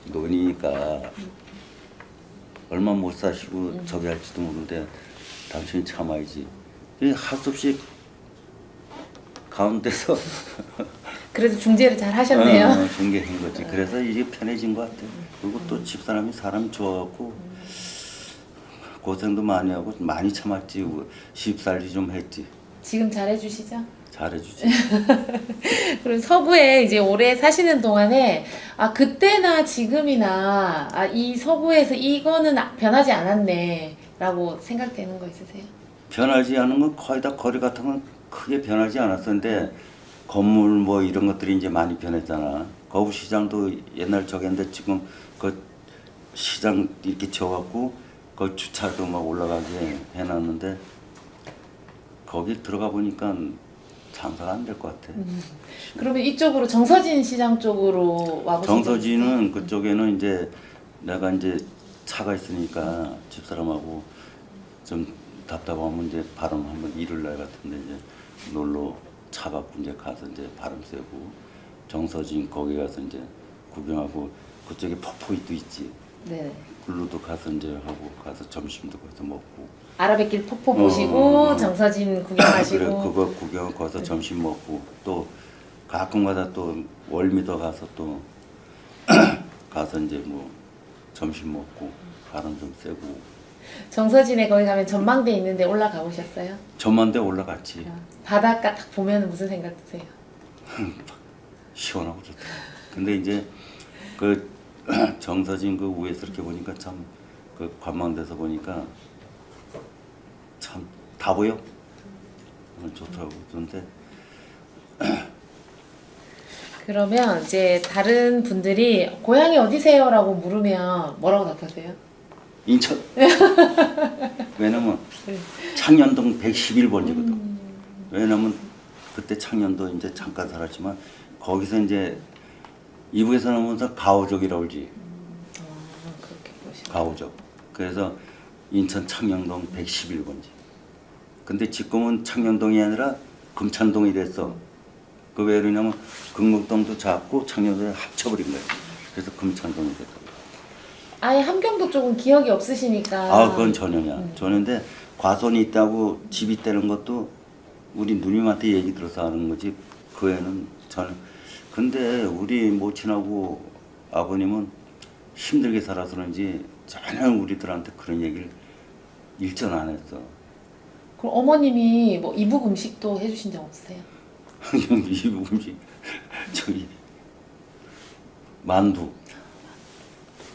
노니까 얼마 못 사시고 저기 할지도 모르는데 당신이 참아야지. 할 수 없이 가운데서 그래도 중재를 잘 하셨네요. 중개한 거지. 그래서 이게 편해진 것 같아. 그리고 또 집사람이 사람이 좋아갖고 고생도 많이 하고 많이 참았지. 쉽살이 좀 했지. 지금 잘해주시죠? 잘해주지. 그럼 서구에 이제 오래 사시는 동안에 아 그때나 지금이나 아, 이 서구에서 이거는 변하지 않았네라고 생각되는 거 있으세요? 변하지 않은 건 거의 다 거리 같은 건 크게 변하지 않았었는데 건물 뭐 이런 것들이 이제 많이 변했잖아. 거부 시장도 옛날 저기인데 지금 그 시장 이렇게 지어갖고 그 주차도 막 올라가게 해놨는데 거기 들어가 보니까 장사가 안 될 것 같아. 그러면 이쪽으로 정서진 시장 쪽으로 와보신 적 정서지는 그쪽에는 이제 내가 이제 차가 있으니까 집사람하고 좀 답답하면 이제 바람 한번 일요일 날 같은데 이제 놀러 차 갖고 이제 가서 이제 바람 쐬고 정서진 거기 가서 이제 구경하고 그쪽에 폭포도 있지. 네. 글로도 가서 이제 하고 가서 점심도 거기서 먹고. 아라뱃길 폭포 보시고 어. 정서진 구경하시고. 그래 그거 구경 가서 점심 먹고 또 가끔가다 또 월미도 가서 또 가서 이제 뭐 점심 먹고 바람 좀 쐬고. 정서진에 거기 가면 전망대 있는데 올라가 보셨어요? 전만대 올라갔지. 바닷가 딱 보면 무슨 생각 드세요? 시원하고 좋다. 근데 이제 그 정서진 그 위에서 이렇게 보니까 참 그 관망돼서 보니까 참 다 보여. 좋더라고. 그런데 그러면 이제 다른 분들이 고향이 어디세요라고 물으면 뭐라고 답하세요? 인천. 왜냐면 창년동 111번지거든. 왜냐면 그때 창년도 이제 잠깐 살았지만 거기서 이제 이북에서 나오면서 가오적이라고 그러지. 그렇게 보시면. 가오적. 그래서 인천 창녕동 111번지. 근데 지금은 창녕동이 아니라 금찬동이 됐어. 그 왜 그러냐면 금곡동도 잡고 창녕동에 합쳐버린 거야. 그래서 금찬동이 됐다고. 아예 함경도 쪽은 기억이 없으시니까. 아, 그건 전혀냐. 전혀인데 과손이 있다고 집이 떼는 것도 우리 누님한테 얘기 들어서 하는 거지. 그 애는 전혀. 근데 우리 모친하고 아버님은 힘들게 살아서 그런지 전혀 우리들한테 그런 얘기를 일전 안 했어. 그럼 어머님이 뭐 이북 음식도 해주신 적 없으세요? 이 음식 저기 만두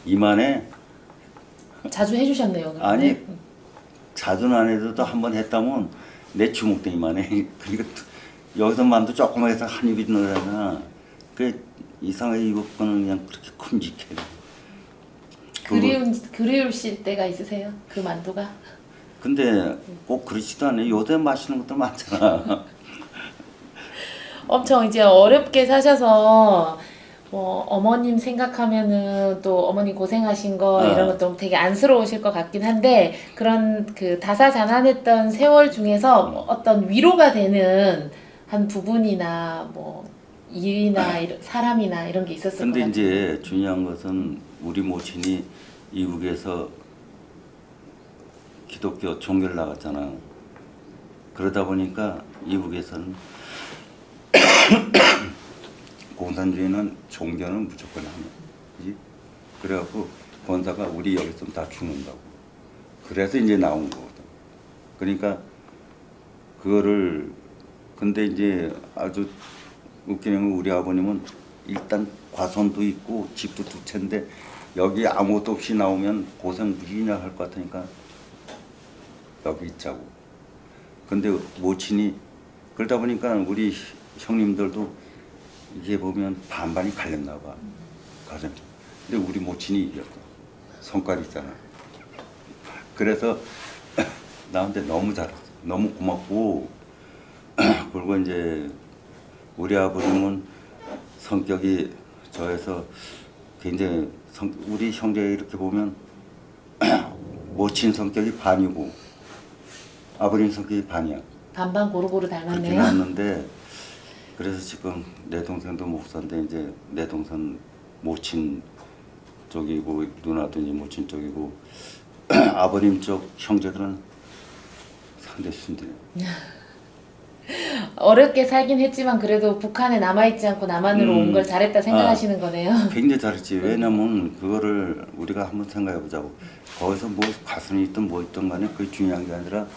이만해. 자주 해주셨네요. 그런데. 아니 자주는 안 해도 한 번 했다면 내 주먹대 이만해. 그러니까 여기서 만두 조그맣게 해서 한 입이 넣으려나 그 이상하게 이것 거는 그냥 그렇게 큼직해. 그리우실 때가 있으세요? 그 만두가? 근데 꼭 그렇지도 않아요. 요새 맛있는 것도 많잖아. 엄청 이제 어렵게 사셔서 뭐 어머님 생각하면은 또 어머니 고생하신 거 이런 것도 되게 안쓰러우실 것 같긴 한데 그런 그 다사다난했던 세월 중에서 뭐 어떤 위로가 되는 한 부분이나 뭐 일이나 사람이나 이런 게 있었을 것 근데 같아요. 이제 중요한 것은 우리 모친이 이북에서 기독교 종교를 나갔잖아. 그러다 보니까 이북에서는 공산주의는 종교는 무조건 하냐. 그지? 그래갖고 권사가 우리 여기 있으면 다 죽는다고. 그래서 이제 나온 거거든. 그러니까 그거를 근데 이제 아주 웃기는 건 우리 아버님은 일단 과손도 있고 집도 두 채인데 여기 아무것도 없이 나오면 고생 무지나 할 것 같으니까 여기 있자고. 근데 모친이 그러다 보니까 우리 형님들도 이게 보면 반반이 갈렸나 봐. 가정. 근데 우리 모친이 이겼어. 성깔 있잖아. 그래서 나한테 너무 잘했어. 너무 고맙고 그리고 이제 우리 아버님은 성격이 저에서 굉장히 우리 형제 이렇게 보면 모친 성격이 반이고 아버님 성격이 반이야. 반반 고루고루 그렇게 닮았네요. 났는데 그래서 지금 내 동생도 목사인데 이제 내 동생 모친 쪽이고 누나도 이제 모친 쪽이고 아버님 쪽 형제들은 상당히 순진해. 어렵게 살긴 했지만 그래도 북한에 남아있지 않고 남한으로 온 걸 잘했다 생각하시는 거네요. 굉장히 잘했지. 왜냐면 그거를 우리가 한번 생각해 보자고. 거기서 뭐 가슴이 있든 뭐 있든 간에 그게 중요한 게 아니라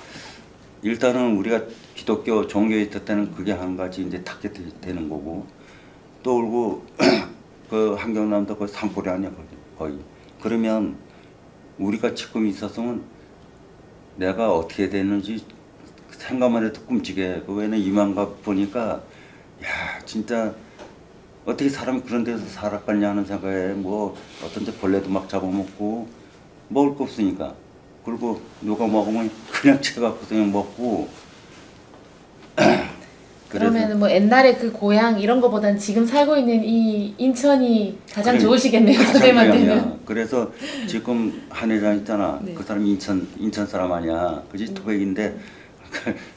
일단은 우리가 기독교 종교에 있을 때는 그게 한 가지 이제 타겟이 되는 거고 또 그리고 그 한경남도 거의 산골이 아니야 거의. 그러면 우리가 지금 있었으면 내가 어떻게 되는지 생각만 해도 끔찍해. 그 외에는 이만가 보니까 야 진짜 어떻게 사람이 그런 데서 살았겠냐 하는 생각에 뭐 어떤 데 벌레도 막 잡아먹고 먹을 거 없으니까 그리고 누가 먹으면 그냥 채갖고 그냥 먹고 그러면 뭐 옛날에 그 고향 이런 거보단 지금 살고 있는 이 인천이 가장 그래, 좋으시겠네요. 가장 선생님한테는. 고향이야. 그래서 지금 한 회장 있잖아. 네. 그 사람이 인천 사람 아니야. 그지? 토백인데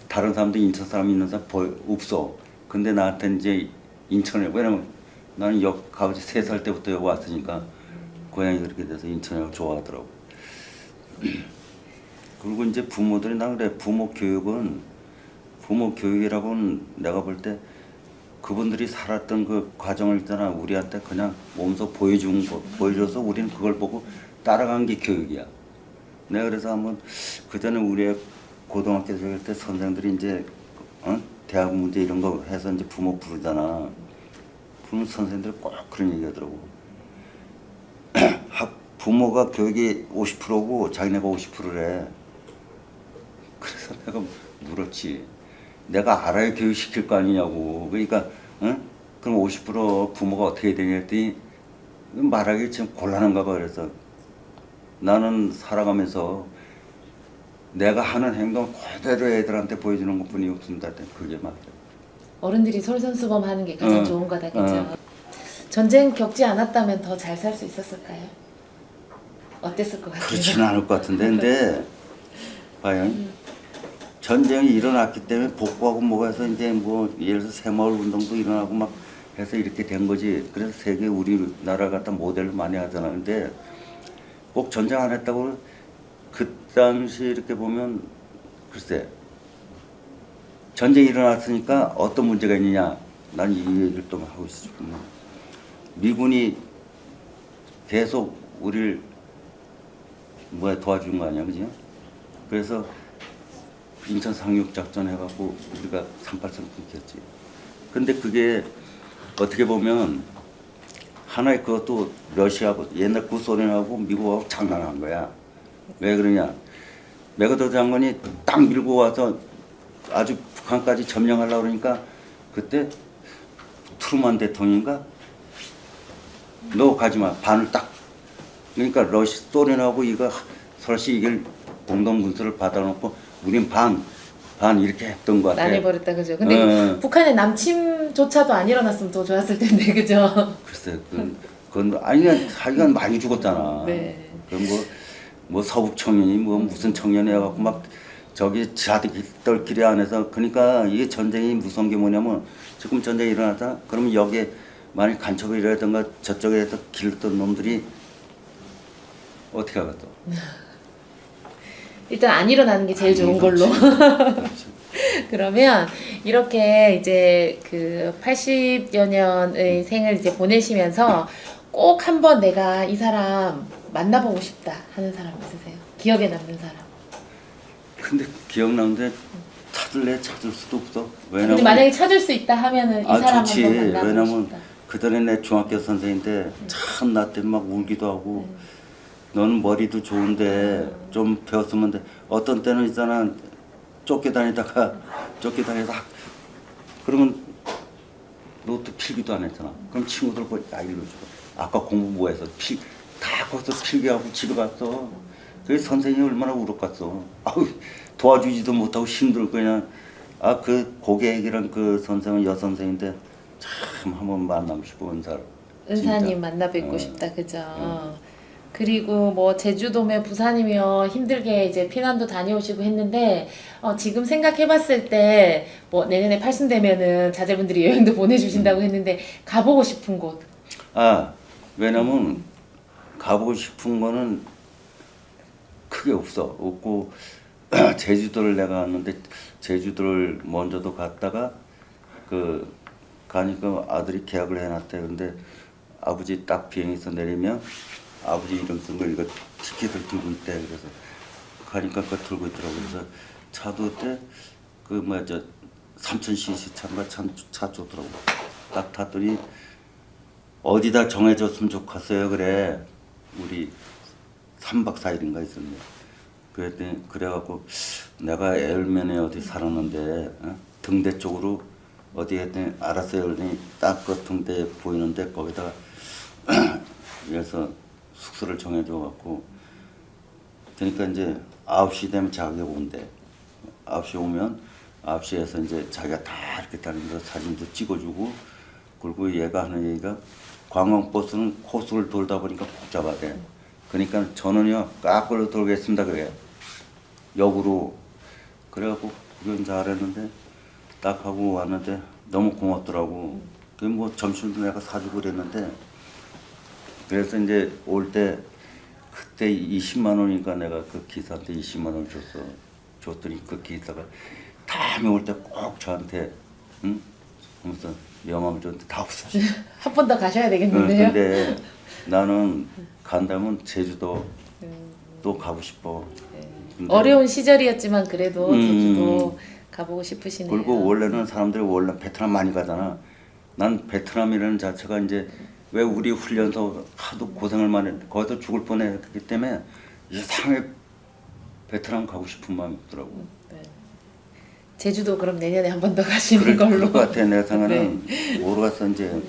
다른 사람도 인천 사람 있는 사람 없어. 근데 나한테 이제 인천에 왜냐면 나는 역 가보지 3살 때부터 여기 왔으니까 고향이 그렇게 돼서 인천을 좋아하더라고. 그리고 이제 부모들이 나 그래 부모 교육이라고는 내가 볼 때 그분들이 살았던 그 과정을 있잖아 우리한테 그냥 몸소 보여줘서 우리는 그걸 보고 따라간 게 교육이야. 내가 그래서 한번 그전에 우리 고등학교 다닐 때 선생들이 이제 대학 문제 이런 거 해서 이제 부모 부르잖아. 부르면 선생들이 꼭 그런 얘기하더라고. 부모가 교육이 50%고 자기네가 50%래. 그래서 내가 물었지. 내가 알아야 교육시킬 거 아니냐고. 그러니까 응? 그럼 50% 부모가 어떻게 되냐 했더니 말하기 좀 곤란한가 봐. 그래서 나는 살아가면서 내가 하는 행동 그대로 애들한테 보여주는 것뿐이 없습니다. 그게 맞아요. 어른들이 솔선수범하는 게 가장 어. 좋은 거다, 그죠? 어. 전쟁 겪지 않았다면 더 잘 살 수 있었을까요? 어땠을 것 같아요? 그렇지는 않을 것 같은데, 근데 봐요. 전쟁이 일어났기 때문에 복구하고 뭐가 해서 이제 뭐 예를 들어서 새마을 운동도 일어나고 막 해서 이렇게 된 거지. 그래서 세계 우리나라 갖다 모델을 많이 하잖아. 근데 꼭 전쟁 안 했다고 그 당시 이렇게 보면 글쎄 전쟁이 일어났으니까 어떤 문제가 있느냐. 난 이 얘기를 또 하고 있어. 미군이 계속 우리를 뭐야 도와준 거 아니야, 그지? 그래서 인천 상륙 작전 해갖고 우리가 38선 끊겼지. 근데 그게 어떻게 보면 하나의 그것도 러시아하고 옛날 구소련하고 미국하고 장난한 거야. 왜 그러냐? 메가더 장관이 딱 밀고 와서 아주 북한까지 점령하려고 그러니까 그때 트루만 대통령인가? 너 가지마. 반을 딱. 그러니까 소련하고 이거 서로씩 이걸 공동군수를 받아놓고 우린 반 이렇게 했던 것 같아. 나뉘어버렸다, 그죠? 근데 북한의 남침조차도 안 일어났으면 더 좋았을 텐데, 그죠? 글쎄, 그건 아니야. 자기가 많이 죽었잖아. 네. 그럼 뭐 서북 청년이 뭐 무슨 청년이 해갖고 막 저기 지하들길 안에서 그러니까 이게 전쟁이 무서운 게 뭐냐면 지금 전쟁이 일어났다. 그러면 여기에 만약 간첩을 일하던가 저쪽에서 길렀던 놈들이 어떻게 하겠어? 일단 안 일어나는 게 제일 좋은 걸로. 그렇지. 그러면 이렇게 이제 그 80여 년의 생을 이제 보내시면서 꼭 한번 내가 이 사람 만나보고 싶다 하는 사람 있으세요? 기억에 남는 사람. 근데 기억나는데 찾을 수도 없어. 근데 왜냐면 만약에 찾을 수 있다 하면은 이 사람 좋지. 한번 만나보고 왜냐면 싶다. 그전에 내 중학교 선생인데 참 나 때문에 막 울기도 하고 너는 머리도 좋은데 좀 배웠으면 돼. 어떤 때는 있잖아 쫓겨다니다가 그러면 노트 필기도 안 했잖아. 그럼 친구들 보고 야 일로 줘. 아까 공부 뭐 해서 다 거기서 필기하고 집에 갔어. 그 선생님이 얼마나 울었겠어. 아우 도와주지도 못하고 힘들고 그냥 그 고객이란 그 선생은 여선생인데 참 한번 만나고 싶어 은사를. 은사님 만나 뵙고 싶다, 그죠? 그리고 뭐 제주도면 부산이면 힘들게 이제 피난도 다녀오시고 했는데 지금 생각해봤을 때 뭐 내년에 팔순되면은 자제분들이 여행도 보내주신다고 했는데 가보고 싶은 곳. 왜냐면 가보고 싶은 거는 크게 없고 제주도를 내가 갔는데 제주도를 먼저도 갔다가 가니까 아들이 계약을 해놨대. 근데 아버지 딱 비행기에서 내리면 아버지 이름 쓴 거 이거 티켓을 들고 있대. 그래서 가니까 그거 들고 있더라고. 그래서 차도 때 저 3000cc 차인가 차 줬더라고. 딱 탔더니 어디다 정해줬으면 좋겠어요. 그래. 우리 3박 4일인가 있었네. 그랬더니 그래갖고 내가 엘면에 어디 살았는데 등대 쪽으로 어디 했더니 알았어요. 그러더니 딱 그 등대 보이는데 거기다가 그래서 숙소를 정해줘갖고 그러니까 이제 9시 되면 자기가 온대. 9시 오면 9시에서 이제 자기가 다 이렇게 다니면서 사진도 찍어주고 그리고 얘가 하는 얘기가 관광버스는 코스를 돌다 보니까 복잡하대. 그러니까 저는요 까꿀로 돌겠습니다 그래. 역으로. 그래갖고 그건 잘했는데 딱 하고 왔는데 너무 고맙더라고. 그 뭐 점심도 내가 사주고 그랬는데 그래서 이제 올 때 그때 20만 원이니까 내가 그 기사한테 20만 원 줬더니 그 기사가 다음에 올 때 꼭 저한테 하면서 명함을 줬는데 다 없어져. 한 번 더 가셔야 되겠는데요? 근데 나는 간다면 제주도 또 가고 싶어. 근데 어려운 시절이었지만 그래도 제주도 가보고 싶으시네요. 그리고 원래는 사람들이 원래 베트남 많이 가잖아. 난 베트남이라는 자체가 이제 왜 우리 훈련소 하도 고생을 많이 했는데 거기서 죽을 뻔했기 때문에 이제 상해 베트남 가고 싶은 마음이 있더라고. 네. 제주도 그럼 내년에 한 번 더 가시는 그럴 걸로. 것 같아. 내 생각에는 모르겠어. 이제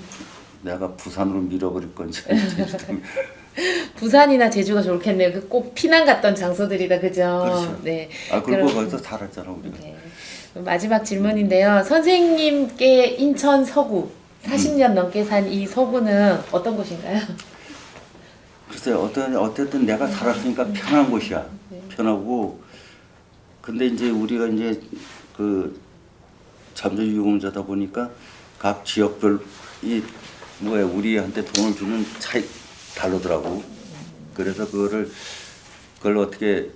내가 부산으로 밀어버릴 건지 제주도 부산이나 제주가 좋겠네요. 그 꼭 피난 갔던 장소들이다, 그죠? 그렇죠. 네. 아 그리고 그럼- 거기서 살았잖아 우리가. 네. 마지막 질문인데요. 선생님께 인천 서구 40년 넘게 산 이 서구는 어떤 곳인가요? 글쎄 어쨌든 내가 살았으니까 편한 곳이야. 네. 편하고 근데 이제 우리가 이제 그 잠재 유공자다 보니까 각 지역별 이 뭐야 우리한테 돈을 주는 차이 다르더라고. 그래서 그걸 어떻게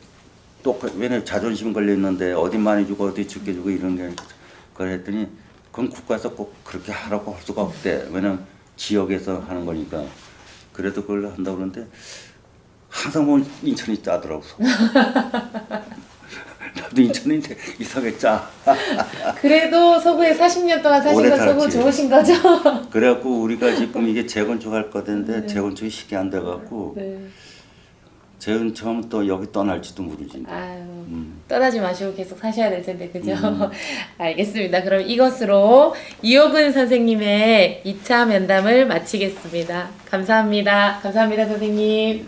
또 왜냐 자존심 걸려 있는데 어디 많이 주고 어디 적게 주고 이런 게 그걸 했더니 그건 국가에서 꼭 그렇게 하라고 할 수가 없대. 왜냐면 지역에서 하는 거니까. 그래도 그걸 한다고 그러는데 항상 보면 인천이 짜더라고. 나도 인천인데 이상하게 짜. 그래도 서구에 40년 동안 사신 오래 건 서구 살았지. 좋으신 거죠? 그래갖고 우리가 지금 이게 재건축할 거던데 재건축이 쉽게 안 돼갖고 네. 재건축하면 또 여기 떠날지도 모르지. 아유, 음. 떠나지 마시고 계속 사셔야 될 텐데, 그죠? 알겠습니다. 그럼 이것으로 이호근 선생님의 2차 면담을 마치겠습니다. 감사합니다. 감사합니다, 선생님.